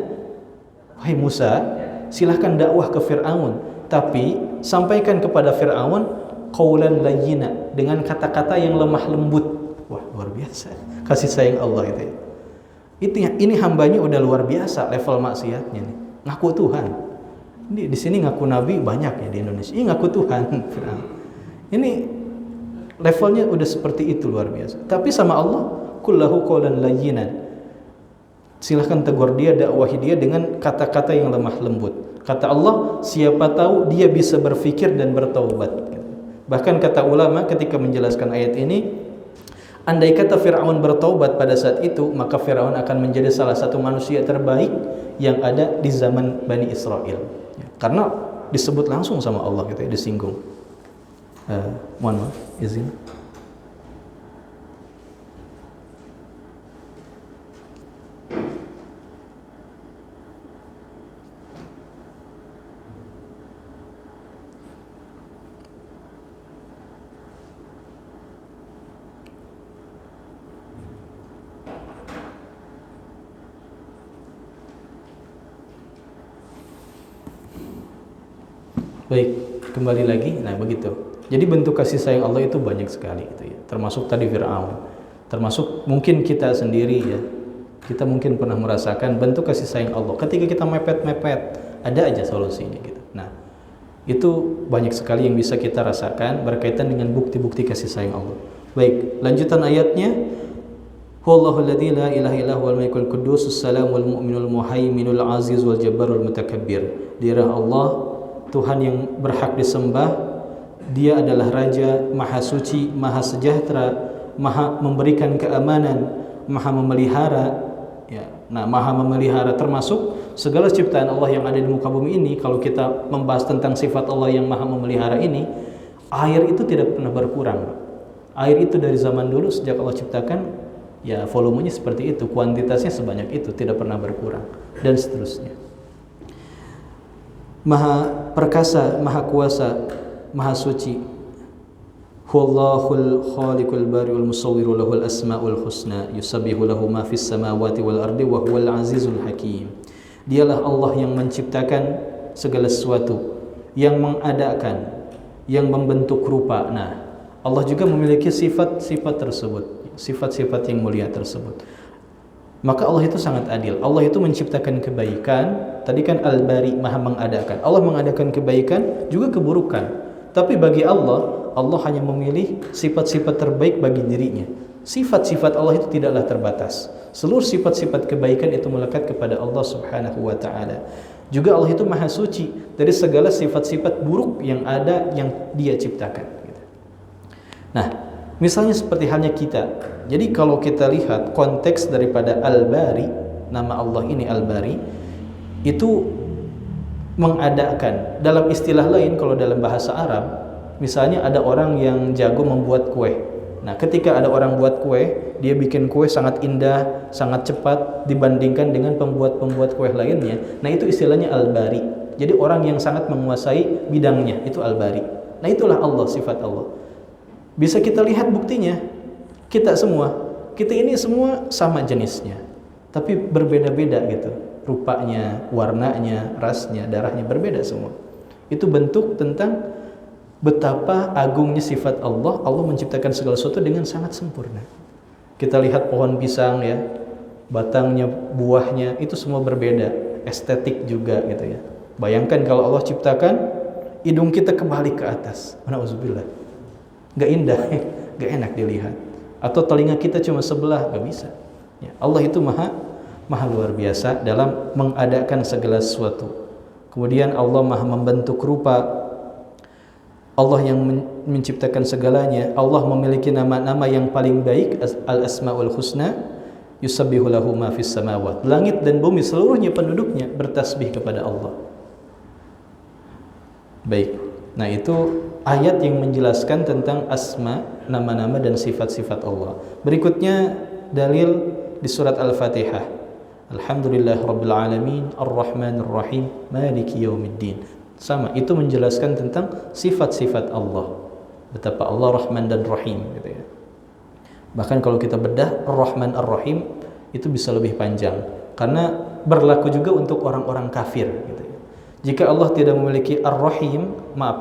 Wahai Musa, silahkan dakwah ke Fir'aun, tapi sampaikan kepada Fir'aun qawlan layyina, dengan kata-kata yang lemah lembut. Wah, luar biasa kasih sayang Allah itu ya. Ini hambanya udah luar biasa level maksiatnya nih. Ngaku Tuhan. Di sini ngaku nabi banyak ya di Indonesia. Ini ngaku Tuhan. Ini levelnya udah seperti itu, luar biasa. Tapi sama Allah, kullahu qawlan layyinan. Silahkan tegur dia, dakwahi dia dengan kata-kata yang lemah lembut. Kata Allah, siapa tahu dia bisa berfikir dan bertaubat. Bahkan kata ulama ketika menjelaskan ayat ini, andai kata Fir'aun bertaubat pada saat itu, maka Fir'aun akan menjadi salah satu manusia terbaik yang ada di zaman Bani Israel. Karena disebut langsung sama Allah gitu ya, disinggung. Mohon maaf, izin. Baik, kembali lagi. Nah, begitu. Jadi bentuk kasih sayang Allah itu banyak sekali gitu ya. Termasuk tadi Fir'aun. Termasuk mungkin kita sendiri ya. Kita mungkin pernah merasakan bentuk kasih sayang Allah. Ketika kita mepet-mepet, ada aja solusinya gitu. Nah, itu banyak sekali yang bisa kita rasakan berkaitan dengan bukti-bukti kasih sayang Allah. Baik, lanjutan ayatnya. Huwallahu alladzi la ilaha illa huwal malikul quddus salamul mu'minul muhaiminul aziz wal jabbarul mutakabbir. Dialah Allah, Tuhan yang berhak disembah. Dia adalah Raja Maha Suci, Maha Sejahtera, Maha memberikan keamanan, Maha memelihara ya. Nah, Maha memelihara termasuk segala ciptaan Allah yang ada di muka bumi ini. Kalau kita membahas tentang sifat Allah yang Maha memelihara ini, Air itu tidak pernah berkurang. Air itu dari zaman dulu sejak Allah ciptakan, ya volumenya seperti itu, kuantitasnya sebanyak itu, tidak pernah berkurang, dan seterusnya. Maha perkasa, maha kuasa, maha suci. Huwallahul khaliqul bari'ul musawwiru lahul asmaul husna yusabbihu lahu ma fis samawati wal ardi wa huwal azizul hakim. Dialah Allah yang menciptakan segala sesuatu, yang mengadakan, yang membentuk rupa. Nah, Allah juga memiliki sifat-sifat tersebut, sifat-sifat yang mulia tersebut. Maka Allah itu sangat adil. Allah itu menciptakan kebaikan. Tadi kan Al-Bari, maha mengadakan. Allah mengadakan kebaikan juga keburukan. Tapi bagi Allah, Allah hanya memilih sifat-sifat terbaik bagi dirinya. Sifat-sifat Allah itu tidaklah terbatas. Seluruh sifat-sifat kebaikan itu melekat kepada Allah Subhanahu wa ta'ala. Juga Allah itu maha suci dari segala sifat-sifat buruk yang ada, yang Dia ciptakan. Nah, misalnya seperti halnya kita. Jadi kalau kita lihat konteks daripada Al-Bari, nama Allah ini Al-Bari, itu mengadakan. Dalam istilah lain, kalau dalam bahasa Arab, misalnya ada orang yang jago membuat kue. Nah, ketika ada orang buat kue, dia bikin kue sangat indah, sangat cepat dibandingkan dengan pembuat-pembuat kue lainnya. Nah, itu istilahnya Al-Bari. Jadi orang yang sangat menguasai bidangnya, itu Al-Bari. Nah, itulah Allah, sifat Allah. Bisa kita lihat buktinya. Kita ini semua sama jenisnya, tapi berbeda-beda gitu. Rupanya, warnanya, rasnya, darahnya berbeda semua. Itu bentuk tentang betapa agungnya sifat Allah. Allah menciptakan segala sesuatu dengan sangat sempurna. Kita lihat pohon pisang ya, batangnya, buahnya, itu semua berbeda. Estetik juga gitu ya. Bayangkan kalau Allah ciptakan hidung kita kebalik ke atas. Nauzubillah. Gak indah, gak enak dilihat. Atau telinga kita cuma sebelah, gak bisa ya. Allah itu maha luar biasa dalam mengadakan segala sesuatu. Kemudian Allah maha membentuk rupa. Allah yang menciptakan segalanya. Allah memiliki nama-nama yang paling baik, Al-Asmaul Husna, yusabbihu lahu ma fis samawat. Langit dan bumi seluruhnya penduduknya bertasbih kepada Allah. Baik. Nah, itu ayat yang menjelaskan tentang asma, nama-nama dan sifat-sifat Allah. Berikutnya dalil di surat Al-Fatihah. Alhamdulillah Rabbil Alamin, Ar-Rahmanir Rahim, Maliki Yaumiddin. Sama, itu menjelaskan tentang sifat-sifat Allah. Betapa Allah Rahman dan Rahim gitu ya. Bahkan kalau kita bedah Ar-Rahman Ar-Rahim itu bisa lebih panjang, karena berlaku juga untuk orang-orang kafir gitu ya. Jika Allah tidak memiliki Ar-Rahim,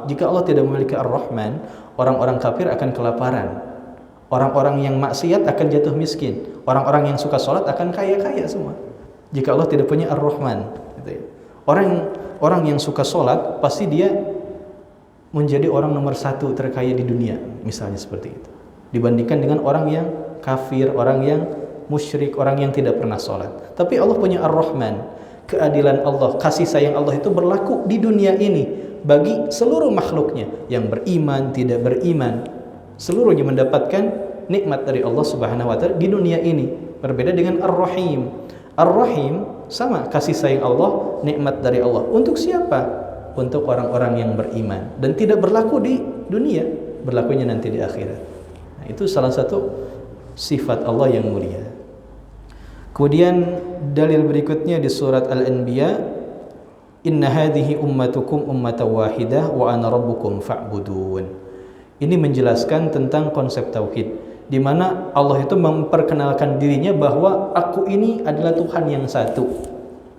jika Allah tidak memiliki Ar-Rahman, orang-orang kafir akan kelaparan. Orang-orang yang maksiat akan jatuh miskin. Orang-orang yang suka sholat akan kaya-kaya semua. Jika Allah tidak punya Ar-Rahman gitu ya. Orang yang suka sholat pasti dia menjadi orang nomor satu terkaya di dunia, misalnya seperti itu, dibandingkan dengan orang yang kafir, orang yang musyrik, orang yang tidak pernah sholat. Tapi Allah punya Ar-Rahman, keadilan Allah, kasih sayang Allah itu berlaku di dunia ini bagi seluruh makhluknya, yang beriman, tidak beriman, seluruhnya mendapatkan nikmat dari Allah Subhanahu wa ta'ala di dunia ini. Berbeda dengan Ar-Rahim. Ar-Rahim sama, kasih sayang Allah, nikmat dari Allah. Untuk siapa? Untuk orang-orang yang beriman. Dan tidak berlaku di dunia, berlakunya nanti di akhirat. Nah, itu salah satu sifat Allah yang mulia. Kemudian dalil berikutnya di surat Al-Anbiya, Inna hadhihi ummatukum ummatan wahidah wa ana rabbukum fa'budun. Ini menjelaskan tentang konsep tauhid, di mana Allah itu memperkenalkan dirinya bahwa aku ini adalah Tuhan yang satu,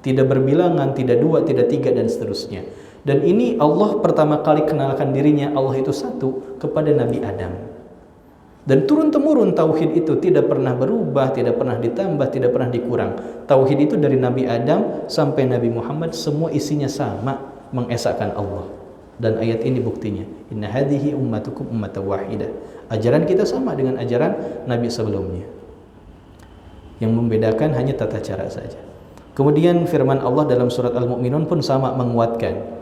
tidak berbilangan, tidak dua, tidak tiga, dan seterusnya. Dan ini Allah pertama kali kenalkan dirinya, Allah itu satu, kepada Nabi Adam. Dan turun-temurun tauhid itu tidak pernah berubah, tidak pernah ditambah, tidak pernah dikurang. Tauhid itu dari Nabi Adam sampai Nabi Muhammad semua isinya sama, mengesahkan Allah. Dan ayat ini buktinya. Inna hadhihi ummatukum ummatan wahidah. Ajaran kita sama dengan ajaran Nabi sebelumnya. Yang membedakan hanya tata cara saja. Kemudian firman Allah dalam surat Al-Mu'minun pun sama menguatkan.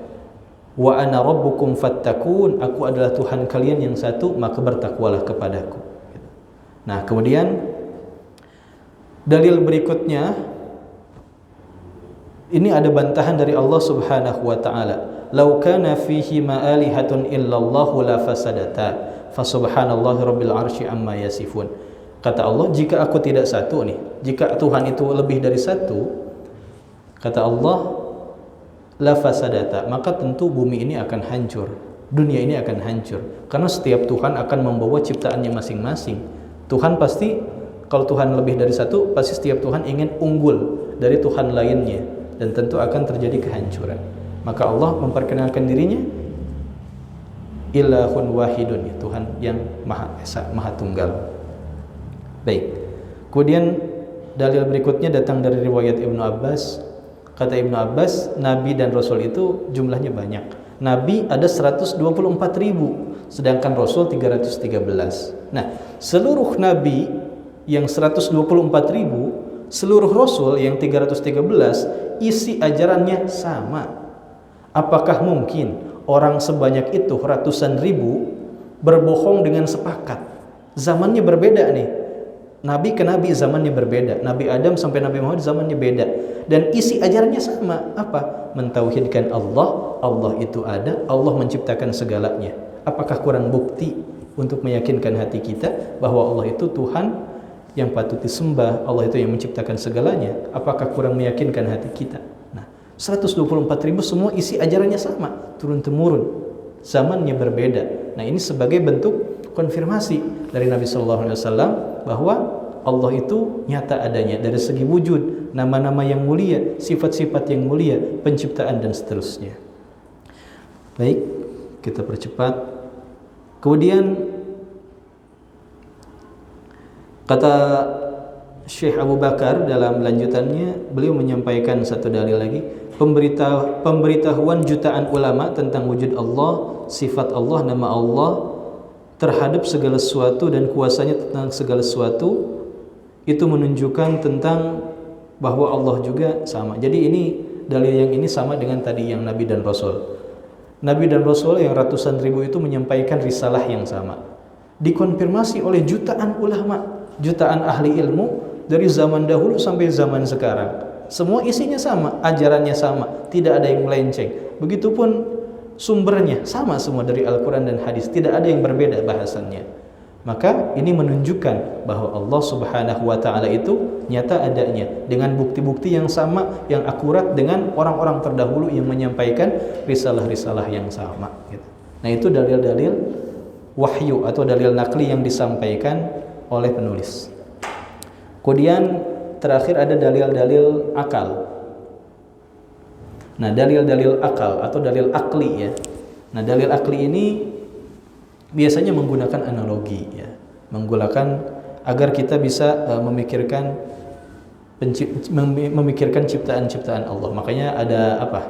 Wa ana rabbukum fattakun. Aku adalah Tuhan kalian yang satu, maka bertakwalah kepadaku. Nah, kemudian dalil berikutnya, ini ada bantahan dari Allah Subhanahu wa ta'ala. "Lau kana fihi ma alihatun illallahu la fasadata, fa subhanallahi rabbil arsy amma yasifun." Kata Allah, jika aku tidak satu nih, jika Tuhan itu lebih dari satu, kata Allah, la fasadata, maka tentu bumi ini akan hancur, dunia ini akan hancur, karena setiap Tuhan akan membawa ciptaannya masing-masing. Tuhan pasti, kalau Tuhan lebih dari satu, pasti setiap Tuhan ingin unggul dari Tuhan lainnya, dan tentu akan terjadi kehancuran. Maka Allah memperkenalkan dirinya ilahun wahidun, Tuhan yang maha esa, maha tunggal. Baik. Kemudian dalil berikutnya datang dari riwayat Ibnu Abbas. Kata Ibnu Abbas, Nabi dan Rasul itu jumlahnya banyak. Nabi ada 124.000, sedangkan Rasul 313. Nah, seluruh Nabi yang 124.000, seluruh Rasul yang 313, isi ajarannya sama. Apakah mungkin orang sebanyak itu, ratusan ribu, berbohong dengan sepakat? Zamannya berbeda nih. Nabi ke Nabi zamannya berbeda. Nabi Adam sampai Nabi Muhammad zamannya beda. Dan isi ajarannya sama. Apa? Mentauhidkan Allah. Allah itu ada. Allah menciptakan segalanya. Apakah kurang bukti untuk meyakinkan hati kita bahwa Allah itu Tuhan yang patut disembah, Allah itu yang menciptakan segalanya? Apakah kurang meyakinkan hati kita? Nah, 124.000 semua isi ajarannya sama, turun-temurun. Zamannya berbeda. Nah, ini sebagai bentuk konfirmasi dari Nabi sallallahu alaihi wasallam bahwa Allah itu nyata adanya dari segi wujud, nama-nama yang mulia, sifat-sifat yang mulia, penciptaan dan seterusnya. Baik, kita percepat. Kemudian kata Syekh Abu Bakar dalam lanjutannya, beliau menyampaikan satu dalil lagi, pemberitahuan jutaan ulama tentang wujud Allah, sifat Allah, nama Allah terhadap segala sesuatu dan kuasanya tentang segala sesuatu, itu menunjukkan tentang bahwa Allah juga sama. Jadi ini dalil yang ini sama dengan tadi yang Nabi dan Rasul. Nabi dan Rasul yang ratusan ribu itu menyampaikan risalah yang sama, dikonfirmasi oleh jutaan ulama, jutaan ahli ilmu dari zaman dahulu sampai zaman sekarang. Semua isinya sama, ajarannya sama, tidak ada yang melenceng. Begitupun sumbernya sama semua dari Al-Quran dan hadis, tidak ada yang berbeda bahasannya. Maka ini menunjukkan bahwa Allah subhanahu wa ta'ala itu nyata adanya dengan bukti-bukti yang sama, yang akurat dengan orang-orang terdahulu yang menyampaikan risalah-risalah yang sama. Nah, itu dalil-dalil wahyu atau dalil nakli yang disampaikan oleh penulis. Kemudian terakhir ada dalil-dalil akal. Nah, dalil-dalil akal atau dalil akli ya. Nah, dalil akli ini biasanya menggunakan analogi ya, menggunakan agar kita bisa memikirkan ciptaan-ciptaan Allah. Makanya ada apa?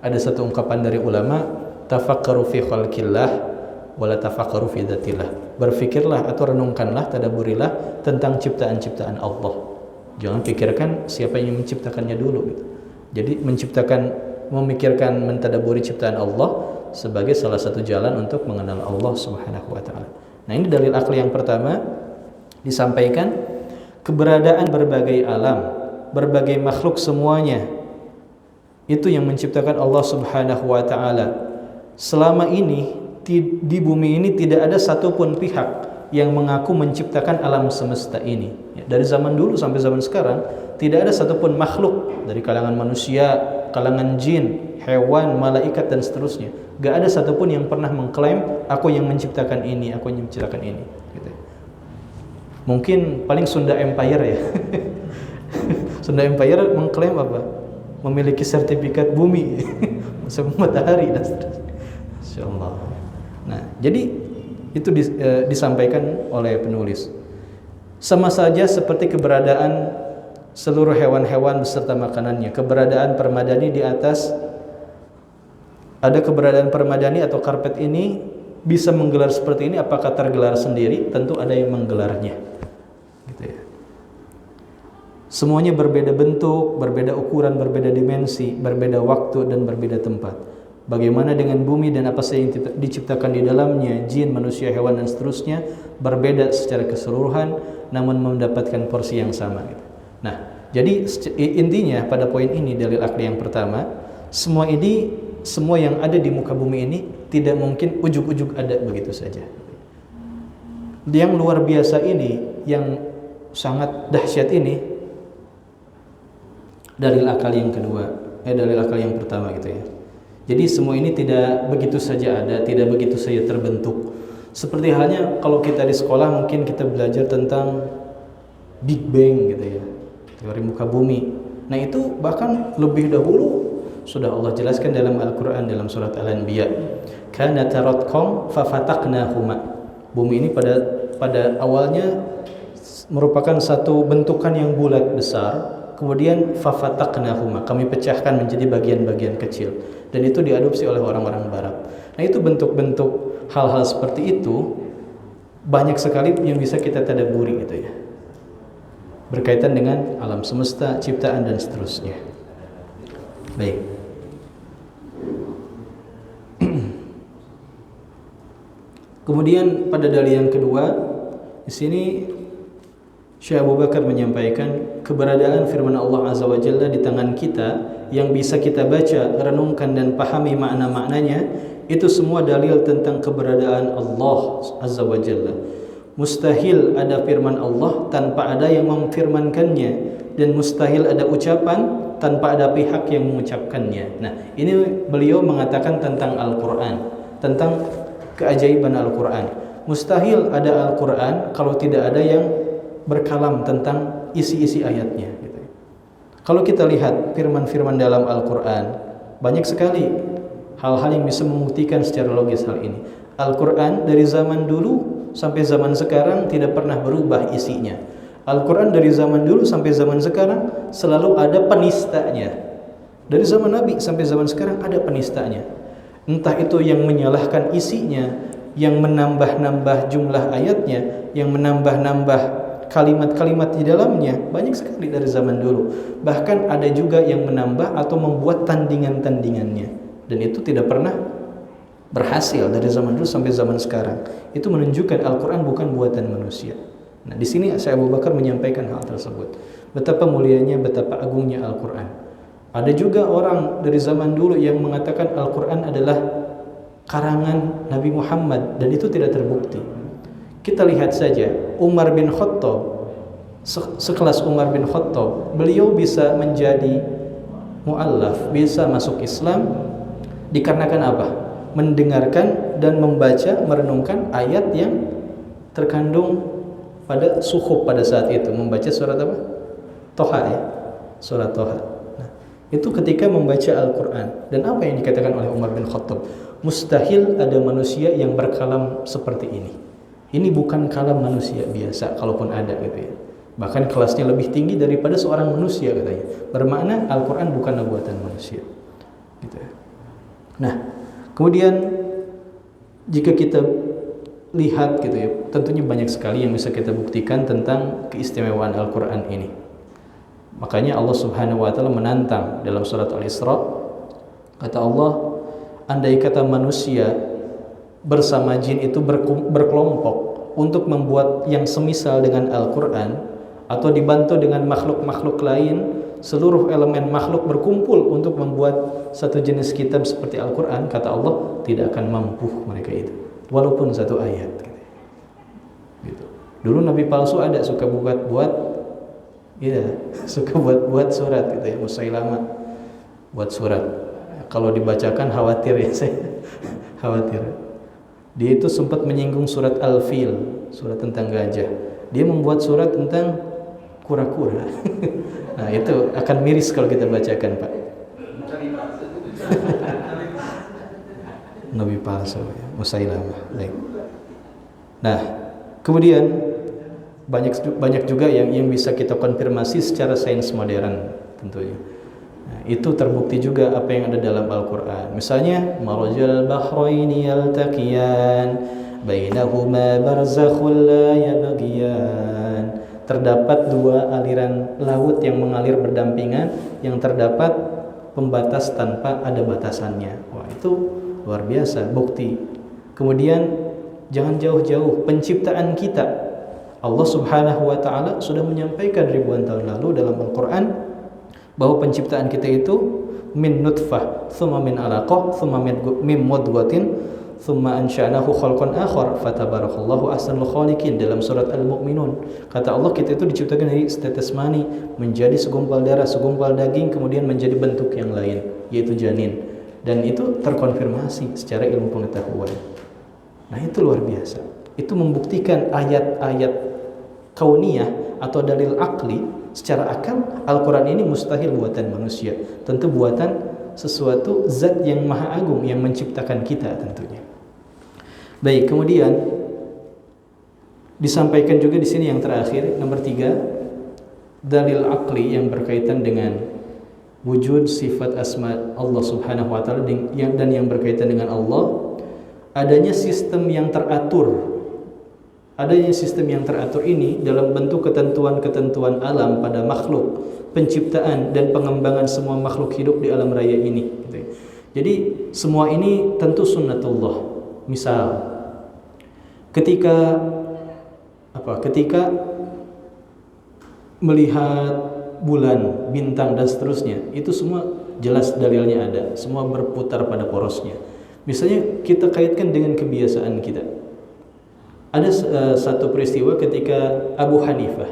Ada satu ungkapan dari ulama, tafakkaru fi khalqillah wala tafakkaru fi dzatillah. Berfikirlah atau renungkanlah, tadaburilah tentang ciptaan-ciptaan Allah. Jangan pikirkan siapa yang menciptakannya dulu gitu. Jadi memikirkan, mentadaburi ciptaan Allah sebagai salah satu jalan untuk mengenal Allah Subhanahu wa taala. Nah, ini dalil akli yang pertama, disampaikan keberadaan berbagai alam, berbagai makhluk semuanya itu yang menciptakan Allah Subhanahu wa taala. Selama ini di bumi ini tidak ada satupun pihak yang mengaku menciptakan alam semesta ini. Dari zaman dulu sampai zaman sekarang tidak ada satupun makhluk dari kalangan manusia, kalangan jin, hewan, malaikat dan seterusnya. Gak ada satupun yang pernah mengklaim aku yang menciptakan ini, aku yang menciptakan ini. Gitu. Mungkin paling Sunda Empire ya. Sunda Empire mengklaim apa? Memiliki sertifikat bumi, matahari dan seterusnya. Insyaallah. Nah, jadi itu disampaikan oleh penulis. Sama saja seperti keberadaan seluruh hewan-hewan beserta makanannya, keberadaan permadani di atas, ada keberadaan permadani atau karpet ini bisa menggelar seperti ini, apakah tergelar sendiri? Tentu ada yang menggelarnya. Gitu ya. Semuanya berbeda bentuk, berbeda ukuran, berbeda dimensi, berbeda waktu dan berbeda tempat. Bagaimana dengan bumi dan apa saja yang diciptakan di dalamnya, jin, manusia, hewan dan seterusnya, berbeda secara keseluruhan namun mendapatkan porsi yang sama gitu. Nah, jadi intinya pada poin ini dalil akli yang pertama, semua ini semua yang ada di muka bumi ini tidak mungkin ujug-ujug ada begitu saja. Yang luar biasa ini, yang sangat dahsyat ini, dalil akal yang kedua, dalil akal yang pertama gitu ya. Jadi semua ini tidak begitu saja ada, tidak begitu saja terbentuk. Seperti halnya kalau kita di sekolah mungkin kita belajar tentang Big Bang gitu ya, teori muka bumi. Nah itu bahkan lebih dahulu sudah Allah jelaskan dalam Al-Quran dalam surat Al-Anbiya. Kana taratqam fafataqnahuma. Bumi ini pada awalnya merupakan satu bentukan yang bulat besar, kemudian fafataqnahuma, kami pecahkan menjadi bagian-bagian kecil, dan itu diadopsi oleh orang-orang barat. Nah itu bentuk-bentuk hal-hal seperti itu banyak sekali yang bisa kita tadabburi gitu ya, berkaitan dengan alam semesta, ciptaan dan seterusnya. Baik. Kemudian pada dalil yang kedua, di sini Syekh Abu Bakar menyampaikan keberadaan firman Allah Azza wa Jalla di tangan kita yang bisa kita baca, renungkan dan pahami makna-maknanya, itu semua dalil tentang keberadaan Allah Azza wa Jalla. Mustahil ada firman Allah tanpa ada yang memfirmankannya, dan mustahil ada ucapan tanpa ada pihak yang mengucapkannya. Nah, ini beliau mengatakan tentang Al-Quran, tentang keajaiban Al-Quran. Mustahil ada Al-Quran kalau tidak ada yang berkalam tentang isi-isi ayatnya gitu. Kalau kita lihat firman-firman dalam Al-Quran, banyak sekali hal-hal yang bisa membuktikan secara logis hal ini. Al-Quran dari zaman dulu sampai zaman sekarang tidak pernah berubah isinya. Al-Quran dari zaman dulu sampai zaman sekarang selalu ada penistanya. Dari zaman Nabi sampai zaman sekarang ada penistanya. Entah itu yang menyalahkan isinya, yang menambah-nambah jumlah ayatnya, yang menambah-nambah kalimat-kalimat di dalamnya, banyak sekali dari zaman dulu. Bahkan ada juga yang menambah atau membuat tandingan-tandingannya, dan itu tidak pernah berhasil dari zaman dulu sampai zaman sekarang. Itu menunjukkan Al-Quran bukan buatan manusia. Nah, di sini Syekh Abu Bakar menyampaikan hal tersebut. Betapa mulianya, betapa agungnya Al-Quran. Ada juga orang dari zaman dulu yang mengatakan Al-Quran adalah karangan Nabi Muhammad, dan itu tidak terbukti. Kita lihat saja Umar bin Khattab, sekelas Umar bin Khattab, beliau bisa menjadi mu'allaf, bisa masuk Islam dikarenakan apa? Mendengarkan dan membaca, merenungkan ayat yang terkandung pada suhuf pada saat itu. Membaca surat apa? Toha ya, surat Toha. Itu ketika membaca Al-Quran. Dan apa yang dikatakan oleh Umar bin Khattab? Mustahil ada manusia yang berkalam seperti ini. Ini bukan kalam manusia biasa, kalaupun ada gitu ya. Bahkan kelasnya lebih tinggi daripada seorang manusia katanya. Bermakna Al-Quran bukanlah buatan manusia gitu ya. Nah, kemudian jika kita lihat gitu ya, tentunya banyak sekali yang bisa kita buktikan tentang keistimewaan Al-Quran ini. Makanya Allah Subhanahu wa taala menantang dalam surat Al-Isra. Kata Allah, andai kata manusia bersama jin itu berkelompok untuk membuat yang semisal dengan Al-Quran, atau dibantu dengan makhluk-makhluk lain, seluruh elemen makhluk berkumpul untuk membuat satu jenis kitab seperti Al-Quran, kata Allah, tidak akan mampu mereka itu, walaupun satu ayat gitu. Dulu Nabi palsu ada, suka buat suka buat surat gitu ya, Musailamah buat surat. Kalau dibacakan khawatir ya saya, khawatir. Dia itu sempat menyinggung surat Al-Fil, surat tentang gajah. Dia membuat surat tentang kura-kura. Nah itu akan miris kalau kita bacakan, Pak. Nabi palsu ya, Musailamah. Baik. Nah, kemudian banyak juga yang bisa kita konfirmasi secara sains modern tentunya. Nah, itu terbukti juga apa yang ada dalam Al-Quran. Misalnya, marajal bahraini yaltaqiyan bainahuma barzakhun la yabghiyan. Terdapat dua aliran laut yang mengalir berdampingan, yang terdapat pembatas tanpa ada batasannya. Wah, itu luar biasa bukti. Kemudian jangan jauh-jauh penciptaan kita. Allah Subhanahu wa taala sudah menyampaikan ribuan tahun lalu dalam Al-Quran bahwa penciptaan kita itu min nutfah, thumma min alaqah, thumma min mudghatin, thumma ansha'nahu khalqan akhar, fatabarakallahu ahsanul khaliqin, dalam surat Al-Mu'minun. Kata Allah, kita itu diciptakan dari setetes mani menjadi segumpal darah, segumpal daging, kemudian menjadi bentuk yang lain, yaitu janin. Dan itu terkonfirmasi secara ilmu pengetahuan. Nah, itu luar biasa. Itu membuktikan ayat-ayat kauniyah atau dalil akli, secara akal Al-Quran ini mustahil buatan manusia. Tentu buatan sesuatu zat yang maha agung yang menciptakan kita tentunya. Baik, kemudian disampaikan juga di sini yang terakhir, nomor 3, dalil akli yang berkaitan dengan wujud sifat asma Allah Subhanahu wa taala dan yang berkaitan dengan Allah, adanya sistem yang teratur. Adanya sistem yang teratur ini dalam bentuk ketentuan-ketentuan alam pada makhluk, penciptaan dan pengembangan semua makhluk hidup di alam raya ini. Jadi semua ini tentu sunnatullah. Misal, ketika melihat bulan, bintang dan seterusnya, itu semua jelas dalilnya ada, semua berputar pada porosnya. Misalnya kita kaitkan dengan kebiasaan kita. Ada satu peristiwa ketika Abu Hanifah,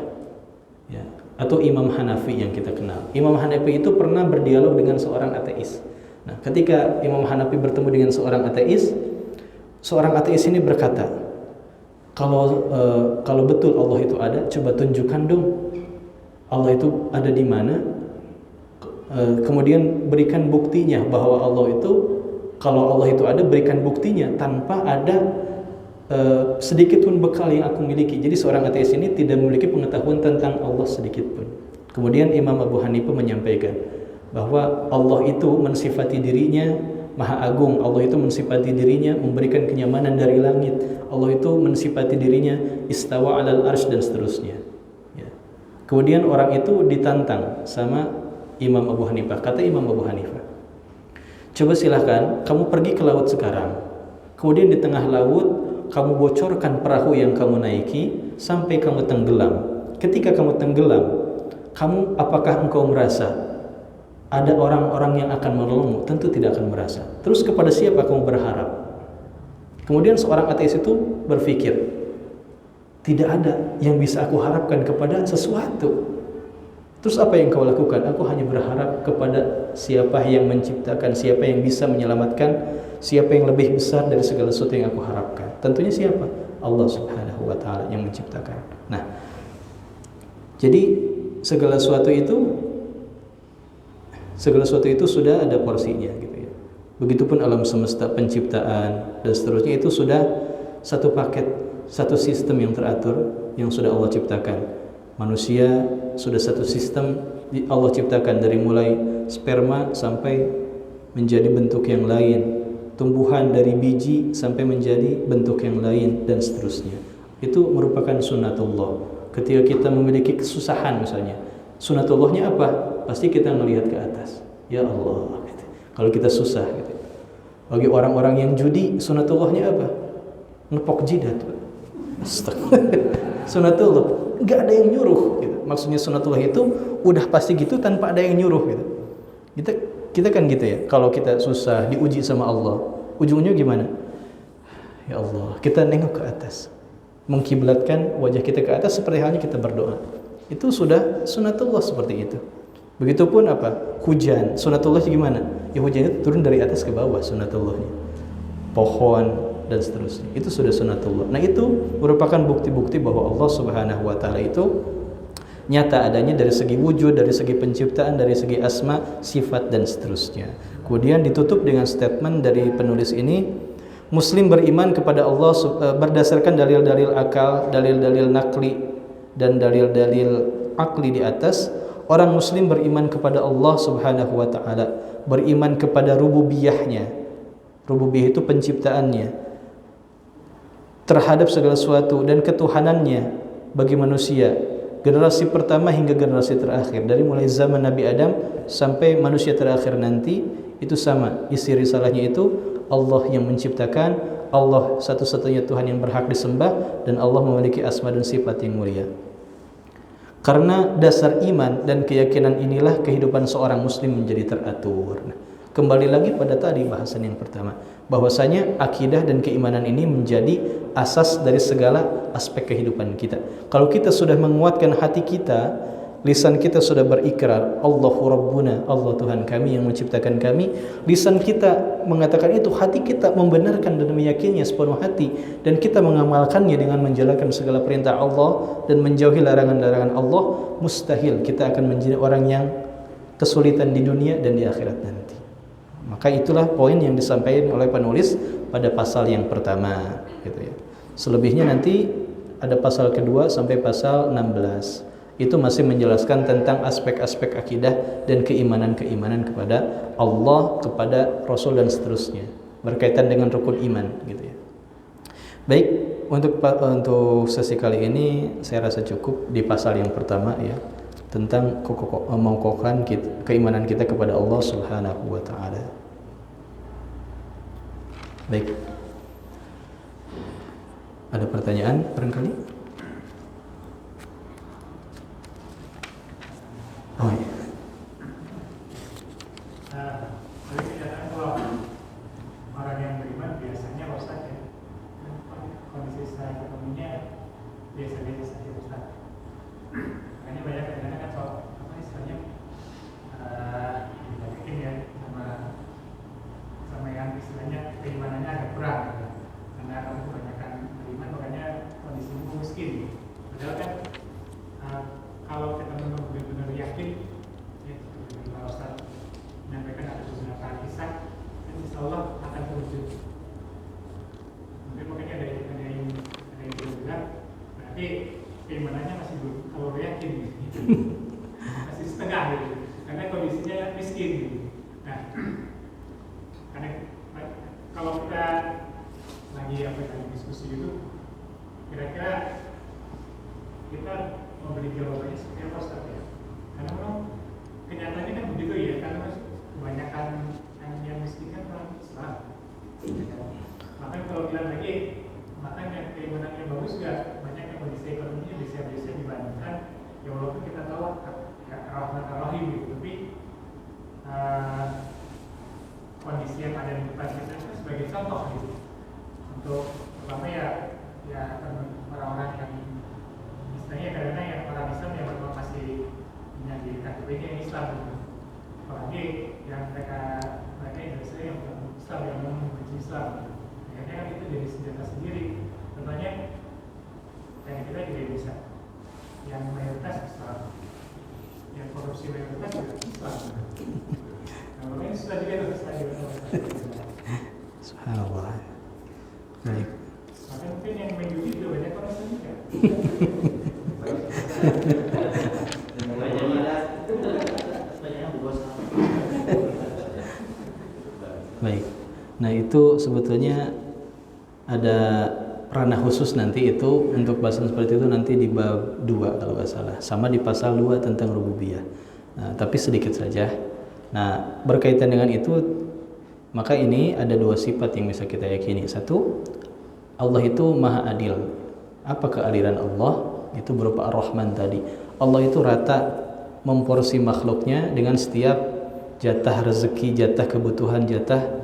ya, atau Imam Hanafi yang kita kenal. Imam Hanafi itu pernah berdialog dengan seorang ateis. Nah, ketika Imam Hanafi bertemu dengan seorang ateis ini berkata, kalau betul Allah itu ada, coba tunjukkan dong Allah itu ada di mana. Kemudian berikan buktinya bahwa kalau Allah itu ada, berikan buktinya tanpa ada sedikit pun bekal yang aku miliki. Jadi seorang ateis ini tidak memiliki pengetahuan tentang Allah sedikit pun. Kemudian Imam Abu Hanifah menyampaikan bahwa Allah itu mensifati dirinya Maha Agung, Allah itu mensifati dirinya memberikan kenyamanan dari langit, Allah itu mensifati dirinya istawa alal arsy dan seterusnya. Ya. Kemudian orang itu ditantang sama Imam Abu Hanifah. Kata Imam Abu Hanifah, coba silahkan kamu pergi ke laut sekarang, kemudian di tengah laut kamu bocorkan perahu yang kamu naiki sampai kamu tenggelam. Ketika kamu tenggelam, apakah engkau merasa ada orang-orang yang akan menolongmu? Tentu tidak akan merasa. Terus kepada siapa kamu berharap? Kemudian seorang ateis itu berpikir, tidak ada yang bisa aku harapkan kepada sesuatu. Terus apa yang kau lakukan? Aku hanya berharap kepada siapa yang menciptakan, siapa yang bisa menyelamatkan, siapa yang lebih besar dari segala sesuatu yang aku harapkan. Tentunya siapa? Allah Subhanahu wa taala yang menciptakan. Nah, jadi segala sesuatu itu sudah ada porsinya gitu ya. Begitupun alam semesta, penciptaan dan seterusnya, itu sudah satu paket, satu sistem yang teratur yang sudah Allah ciptakan. Manusia sudah satu sistem Allah ciptakan, dari mulai sperma sampai menjadi bentuk yang lain, tumbuhan dari biji sampai menjadi bentuk yang lain dan seterusnya. Itu merupakan sunnatullah. Ketika kita memiliki kesusahan misalnya, sunnatullahnya apa? Pasti kita melihat ke atas, ya Allah gitu. Kalau kita susah gitu. Bagi orang-orang yang judi, sunnatullahnya apa? Nepok jidat. Astagfirullah. Sunnatullah, nggak ada yang nyuruh gitu. Maksudnya sunnatullah itu udah pasti gitu tanpa ada yang nyuruh gitu. Kita kan gitu ya. Kalau kita susah diuji sama Allah, ujungnya gimana? Ya Allah, kita nengok ke atas, mengkiblatkan wajah kita ke atas seperti halnya kita berdoa. Itu sudah sunnatullah seperti itu. Begitupun apa? Hujan, sunnatullah gimana? Ya hujan itu turun dari atas ke bawah, sunnatullahnya. Pohon dan seterusnya, itu sudah sunnatullah. Nah, itu merupakan bukti-bukti bahwa Allah Subhanahu wa taala itu nyata adanya dari segi wujud, dari segi penciptaan, dari segi asma, sifat dan seterusnya. Kemudian ditutup dengan statement dari penulis ini, Muslim beriman kepada Allah berdasarkan dalil-dalil akal, dalil-dalil nakli dan dalil-dalil akli di atas. Orang Muslim beriman kepada Allah Subhanahu wa taala, beriman kepada rububiyahnya. Rububiyah itu penciptaannya terhadap segala sesuatu dan ketuhanannya bagi manusia, generasi pertama hingga generasi terakhir, dari mulai zaman Nabi Adam sampai manusia terakhir nanti, itu sama. Isi risalahnya itu Allah yang menciptakan, Allah satu-satunya Tuhan yang berhak disembah, dan Allah memiliki asma dan sifat yang mulia. Karena dasar iman dan keyakinan inilah kehidupan seorang muslim menjadi teratur. Nah, kembali lagi pada tadi bahasan yang pertama, bahwasanya akidah dan keimanan ini menjadi asas dari segala aspek kehidupan kita. Kalau kita sudah menguatkan hati kita, lisan kita sudah berikrar Allahu Rabbuna, Allah Tuhan kami yang menciptakan kami, lisan kita mengatakan itu, hati kita membenarkan dan meyakininya sepenuh hati, dan kita mengamalkannya dengan menjalankan segala perintah Allah dan menjauhi larangan-larangan Allah, mustahil kita akan menjadi orang yang kesulitan di dunia dan di akhirat nanti. Maka itulah poin yang disampaikan oleh penulis pada pasal yang pertama, gitu ya. Selebihnya nanti ada pasal kedua sampai pasal 16. Itu masih menjelaskan tentang aspek-aspek akidah dan keimanan-keimanan kepada Allah, kepada Rasul dan seterusnya, berkaitan dengan rukun iman, gitu ya. Baik, untuk sesi kali ini saya rasa cukup di pasal yang pertama ya, tentang mengokohkan keimanan kita kepada Allah Subhanahu wa taala. Baik. Ada pertanyaan barangkali? Oh iya. Jadi kenyataan kalau orang yang beriman biasanya Ustaz ya, kondisi secara ekonominya biasa-biasa saja Ustaz. Makanya banyak kadang-kadang kan soal apa istilahnya dibagiin ya sama yang istilahnya keimanannya agak kurang gitu. Karena kamu kebanyakan beriman makanya kondisimu miskin. Padahal kan kalau kita benar-benar yakin ya, kalau Ustaz menyampaikan ada beberapa kisah dan insya Allah akan terwujud. Mungkin makanya ada yang bilang berarti keimanannya masih belum kalau yakin gitu. Masih setengah gitu, karena kondisinya miskin gitu. Nah, karena kalau kita lagi diskusi gitu, kira-kira kita memberi jawabannya seperti apa Ustaz ya? Karena memang kenyataannya kan begitu ya, karena kebanyakan yang miskin kan orang Islam. Makanya kalau bilang lagi, makanya keimanannya bagus gak? Banyak yang kondisi ekonominya bisa dibandingkan. Ya walaupun kita tahu ya rahmat rahim gitu, tapi kondisi yang ada di depan kita itu sebagai contoh gitu. Untuk pertama ya orang-orang yang istilahnya kadang-kadang yang orang Islam yang memang masih punya diri kategorinya yang Islam gitu. Apalagi yang mereka Indonesia yang bukan Islam, yang membenci Islam gitu. Akhirnya kan itu jadi senjata sendiri. Contohnya kayak kita juga bisa yang mayoritas Islam, yang korupsi mayoritas juga Islam. Nah makanya sudah juga tuh Subhanallah. Baik. Maka mungkin yang main judi juga banyak orang Islam juga. Baik. Nah itu sebetulnya ada ranah khusus nanti itu untuk bahasan seperti itu nanti di bab 2 kalau nggak salah, sama di pasal 2 tentang rububiyah. Nah, tapi sedikit saja. Nah berkaitan dengan itu, maka ini ada 2 sifat yang bisa kita yakini. Satu, Allah itu maha adil. Apa keadilan Allah? Itu berupa Ar-Rahman tadi. Allah itu rata memporsi makhluknya dengan setiap jatah rezeki, jatah kebutuhan, jatah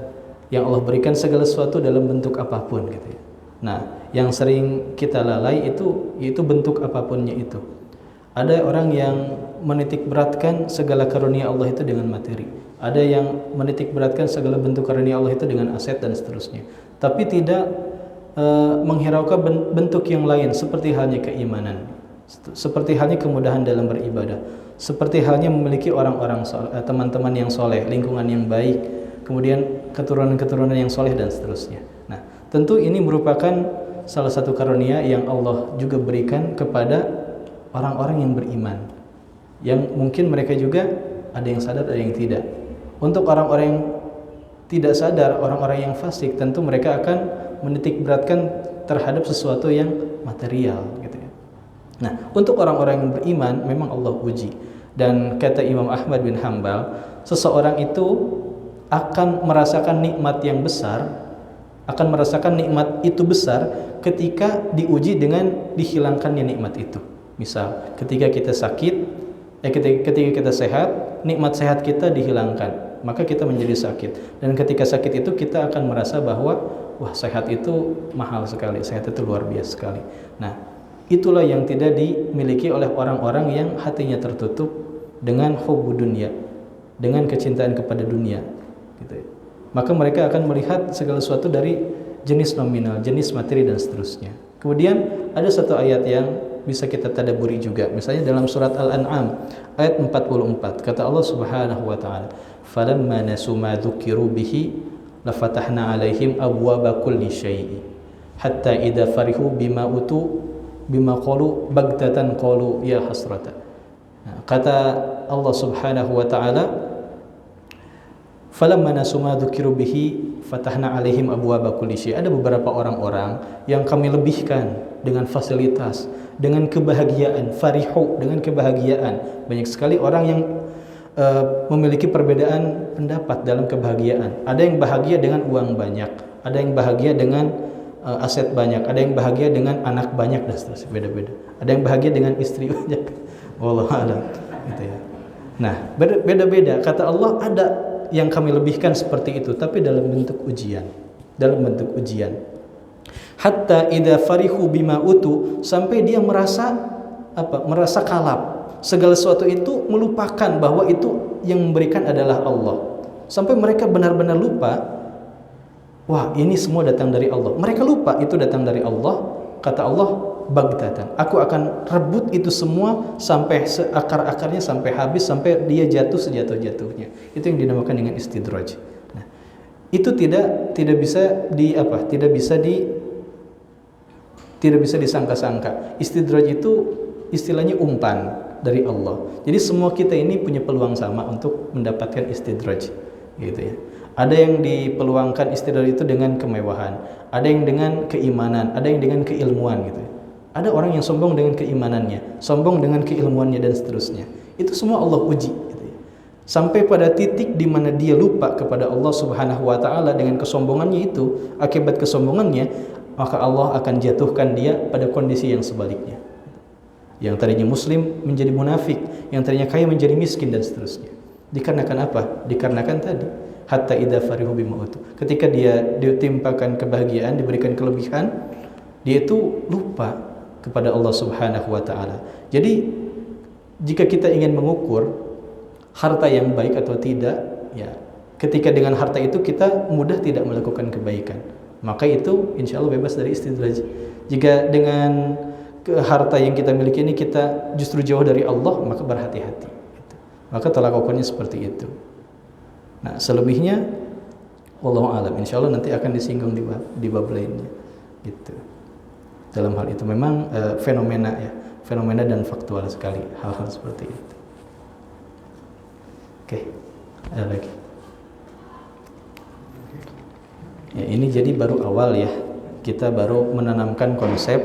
yang Allah berikan segala sesuatu dalam bentuk apapun gitu ya. Nah, yang sering kita lalai itu bentuk apapunnya itu. Ada orang yang menitik beratkan segala karunia Allah itu dengan materi. Ada yang menitik beratkan segala bentuk karunia Allah itu dengan aset dan seterusnya. Tapi tidak menghiraukan bentuk yang lain seperti halnya keimanan, seperti halnya kemudahan dalam beribadah, seperti halnya memiliki orang-orang teman-teman yang soleh, lingkungan yang baik, kemudian keturunan-keturunan yang soleh dan seterusnya. Nah, tentu ini merupakan salah satu karunia yang Allah juga berikan kepada orang-orang yang beriman, yang mungkin mereka juga ada yang sadar, ada yang tidak. Untuk orang-orang yang tidak sadar, orang-orang yang fasik, tentu mereka akan menitik beratkan terhadap sesuatu yang material gitu ya. Nah, untuk orang-orang yang beriman memang Allah uji. Dan kata Imam Ahmad bin Hanbal, seseorang itu akan merasakan nikmat yang besar, akan merasakan nikmat itu besar ketika diuji dengan dihilangkannya nikmat itu. Misal, ketika kita sakit, ketika kita sehat, nikmat sehat kita dihilangkan, maka kita menjadi sakit. Dan ketika sakit itu kita akan merasa bahwa wah, sehat itu mahal sekali, sehat itu luar biasa sekali. Nah, itulah yang tidak dimiliki oleh orang-orang yang hatinya tertutup dengan hubbu dunia, dengan kecintaan kepada dunia, gitu ya. Maka mereka akan melihat segala sesuatu dari jenis nominal, jenis materi dan seterusnya. Kemudian ada satu ayat yang bisa kita tadabburi juga. Misalnya dalam surat Al-An'am ayat 44, kata Allah Subhanahu wa taala, "Falamma nasu ma dzukiru bihi lafatahna 'alaihim abwaaba kulli syai'in hatta idza farihu bima qalu baghtatan qalu ya hasrata." Nah, kata Allah Subhanahu wa taala, "Falamma nasu ma dzukiru bihi fatahna 'alaihim abwaaba kulli syai'." Ada beberapa orang-orang yang kami lebihkan dengan fasilitas, dengan kebahagiaan, farihu, dengan kebahagiaan. Banyak sekali orang yang memiliki perbedaan pendapat dalam kebahagiaan. Ada yang bahagia dengan uang banyak, ada yang bahagia dengan aset banyak, ada yang bahagia dengan anak banyak dan seterusnya, beda-beda. Ada yang bahagia dengan istri banyak. Wallahu a'lam, gitu ya. Nah, beda-beda. Kata Allah, ada yang kami lebihkan seperti itu, tapi dalam bentuk ujian. Dalam bentuk ujian. Hatta idza farihu bima utu, sampai dia merasa merasa kalap. Segala sesuatu itu melupakan bahwa itu yang memberikan adalah Allah. Sampai mereka benar-benar lupa, wah, ini semua datang dari Allah. Mereka lupa itu datang dari Allah. Kata Allah, baghtatan, aku akan rebut itu semua sampai seakar-akarnya, sampai habis, sampai dia jatuh sejatuh-jatuhnya. Itu yang dinamakan dengan istidraj. Nah, itu tidak bisa disangka-sangka. Istidraj itu istilahnya umpan dari Allah. Jadi semua kita ini punya peluang sama untuk mendapatkan istidraj, gitu ya. Ada yang dipeluangkan istidraj itu dengan kemewahan, ada yang dengan keimanan, ada yang dengan keilmuan, gitu ya. Ada orang yang sombong dengan keimanannya, sombong dengan keilmuannya dan seterusnya. Itu semua Allah uji, gitu ya. Sampai pada titik di mana dia lupa kepada Allah Subhanahu wa taala dengan kesombongannya itu, akibat kesombongannya, maka Allah akan jatuhkan dia pada kondisi yang sebaliknya. Yang tadinya muslim menjadi munafik, yang tadinya kaya menjadi miskin dan seterusnya. Dikarenakan apa? Dikarenakan tadi, hatta idza farihu bima utu. Ketika dia ditimpakan kebahagiaan, diberikan kelebihan, dia itu lupa kepada Allah Subhanahu wa taala. Jadi jika kita ingin mengukur harta yang baik atau tidak, ya, ketika dengan harta itu kita mudah tidak melakukan kebaikan, maka itu insya Allah bebas dari istidraj. Jika dengan harta yang kita miliki ini kita justru jauh dari Allah, maka berhati-hati, gitu. Maka tolak ukurnya seperti itu. Nah, selebihnya wallahu alam, insya Allah nanti akan disinggung di bab lainnya, gitu. Dalam hal itu memang fenomena dan faktual sekali hal-hal seperti itu. Oke, ada lagi. Ya, ini jadi baru awal ya, kita baru menanamkan konsep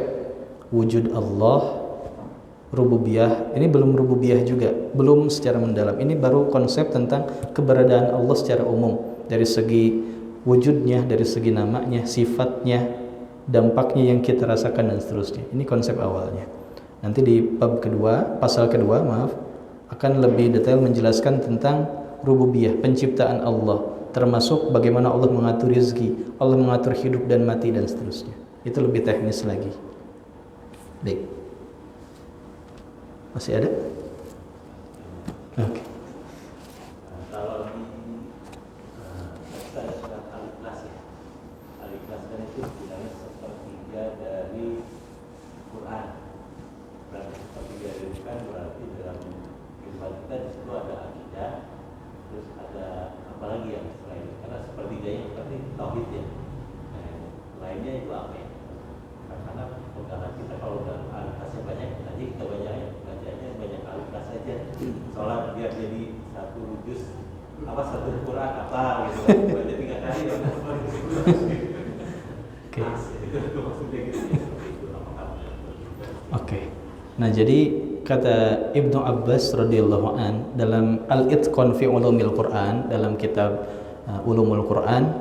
wujud Allah, rububiyah. Ini belum rububiyah juga, belum secara mendalam. Ini baru konsep tentang keberadaan Allah secara umum, dari segi wujudnya, dari segi namanya, sifatnya, dampaknya yang kita rasakan dan seterusnya. Ini konsep awalnya. Nanti di bab kedua, pasal kedua, akan lebih detail menjelaskan tentang rububiyah, penciptaan Allah, termasuk bagaimana Allah mengatur rezeki, Allah mengatur hidup dan mati dan seterusnya. Itu lebih teknis lagi. Baik. Masih ada? Oke. Kalau kita ada surat Al-Ikhlas ya. Al-Ikhlas kan itu bilangnya sepertiga dari Quran. Berarti sepertiga dari Quran berarti dalam kehidupan kita di situ ada akidah, terus ada apa lagi yang selain itu? Karena sepertiganya seperti tauhid ya. Lainnya itu apa ya? Karena pegangan kita kalau udah alokasi banyak, nanti kita bacanya banyak alokasi aja. Sholat biar jadi satu juz, satu Quran apa gitu, baca 3 kali ya. Oke. Nah, jadi kata Ibnu Abbas radhiyallahu an dalam Al-Itqan fi Ulumil Quran, dalam kitab Ulumul Quran,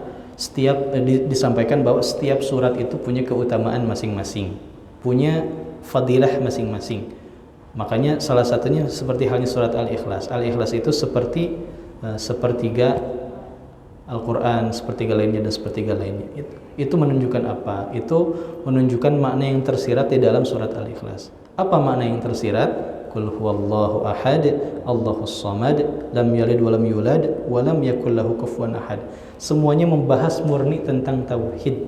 disampaikan bahwa setiap surat itu punya keutamaan masing-masing, punya fadilah masing-masing. Makanya salah satunya seperti halnya surat Al-Ikhlas. Al-Ikhlas itu seperti sepertiga Al-Quran, sepertiga lainnya dan sepertiga lainnya. Itu menunjukkan apa? Itu menunjukkan makna yang tersirat di dalam surat Al-Ikhlas. Apa makna yang tersirat? Qul huwallahu ahad, Allahus samad, lam yalid walam yulad, walam yakul lahu kufuwan ahad. Semuanya membahas murni tentang tauhid.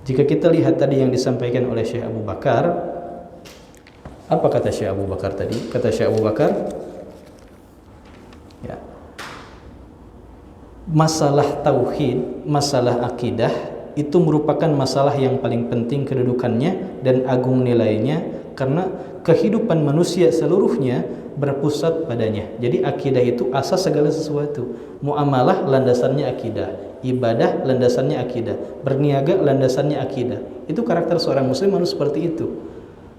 Jika kita lihat tadi yang disampaikan oleh Syekh Abu Bakar, apa kata Syekh Abu Bakar tadi? Kata Syekh Abu Bakar, ya, masalah tauhid, masalah akidah itu merupakan masalah yang paling penting kedudukannya dan agung nilainya, karena kehidupan manusia seluruhnya berpusat padanya. Jadi akidah itu asas segala sesuatu. Muamalah landasannya akidah, ibadah landasannya akidah, berniaga landasannya akidah. Itu karakter seorang muslim harus seperti itu.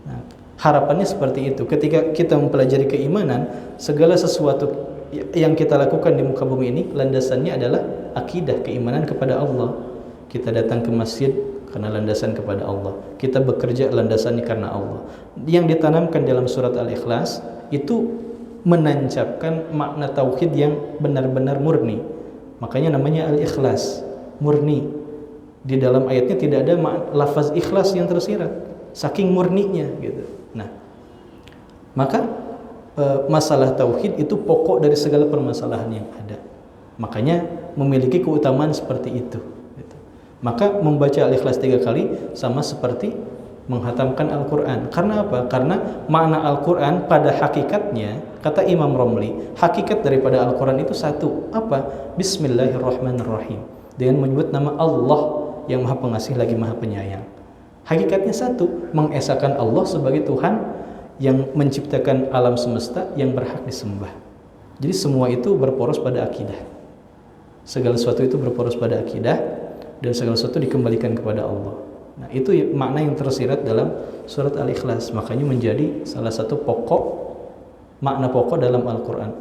Nah, harapannya seperti itu. Ketika kita mempelajari keimanan, segala sesuatu yang kita lakukan di muka bumi ini landasannya adalah akidah, keimanan kepada Allah. Kita datang ke masjid karena landasan kepada Allah. Kita bekerja landasannya karena Allah. Yang ditanamkan dalam surat Al-Ikhlas itu menancapkan makna tauhid yang benar-benar murni. Makanya namanya Al-Ikhlas, murni. Di dalam ayatnya tidak ada lafaz ikhlas yang tersirat, saking murninya gitu. Nah, maka masalah tauhid itu pokok dari segala permasalahan yang ada. Makanya memiliki keutamaan seperti itu gitu. Maka membaca Al-Ikhlas 3 kali sama seperti menghatamkan Al-Quran. Karena apa? Karena makna Al-Quran pada hakikatnya, kata Imam Romli, hakikat daripada Al-Quran itu satu. Apa? Bismillahirrahmanirrahim. Dengan menyebut nama Allah yang Maha Pengasih lagi Maha Penyayang. Hakikatnya satu, mengesahkan Allah sebagai Tuhan yang menciptakan alam semesta yang berhak disembah. Jadi semua itu berporos pada akidah. Segala sesuatu itu berporos pada akidah dan segala sesuatu dikembalikan kepada Allah. Nah, itu makna yang tersirat dalam surat Al-Ikhlas. Makanya menjadi salah satu makna pokok dalam Al-Quran.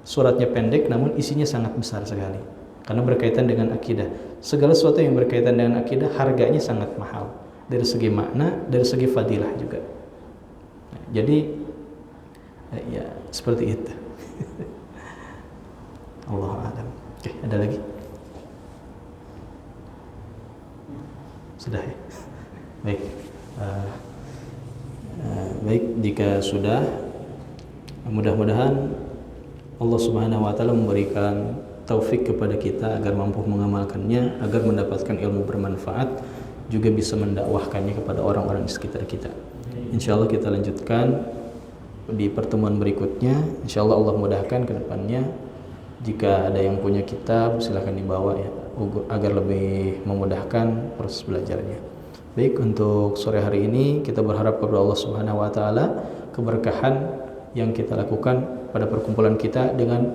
Suratnya pendek namun isinya sangat besar sekali. Karena berkaitan dengan akidah. Segala sesuatu yang berkaitan dengan akidah harganya sangat mahal. Dari segi makna, dari segi fadilah juga. Nah, jadi ya seperti itu. Allahu a'lam. Oke, ada lagi? Sudah ya? Baik. Baik, jika sudah, mudah-mudahan Allah Subhanahu wa taala memberikan taufik kepada kita agar mampu mengamalkannya, agar mendapatkan ilmu bermanfaat, juga bisa mendakwahkannya kepada orang-orang di sekitar kita. Insyaallah kita lanjutkan di pertemuan berikutnya. Insyaallah Allah mudahkan ke depannya. Jika ada yang punya kitab silakan dibawa ya, agar lebih memudahkan proses belajarnya. Baik, untuk sore hari ini kita berharap kepada Allah Subhanahu wa taala keberkahan yang kita lakukan pada perkumpulan kita dengan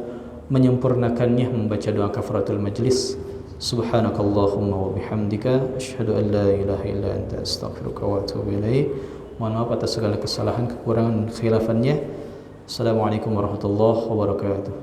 menyempurnakannya membaca doa kafaratul majlis. Subhanakallahumma wa bihamdika asyhadu an la ilaha illa anta astaghfiruka wa atubu ilaik. Mohon maaf atas segala kesalahan, kekurangan, dan khilafannya. Assalamualaikum warahmatullahi wabarakatuh.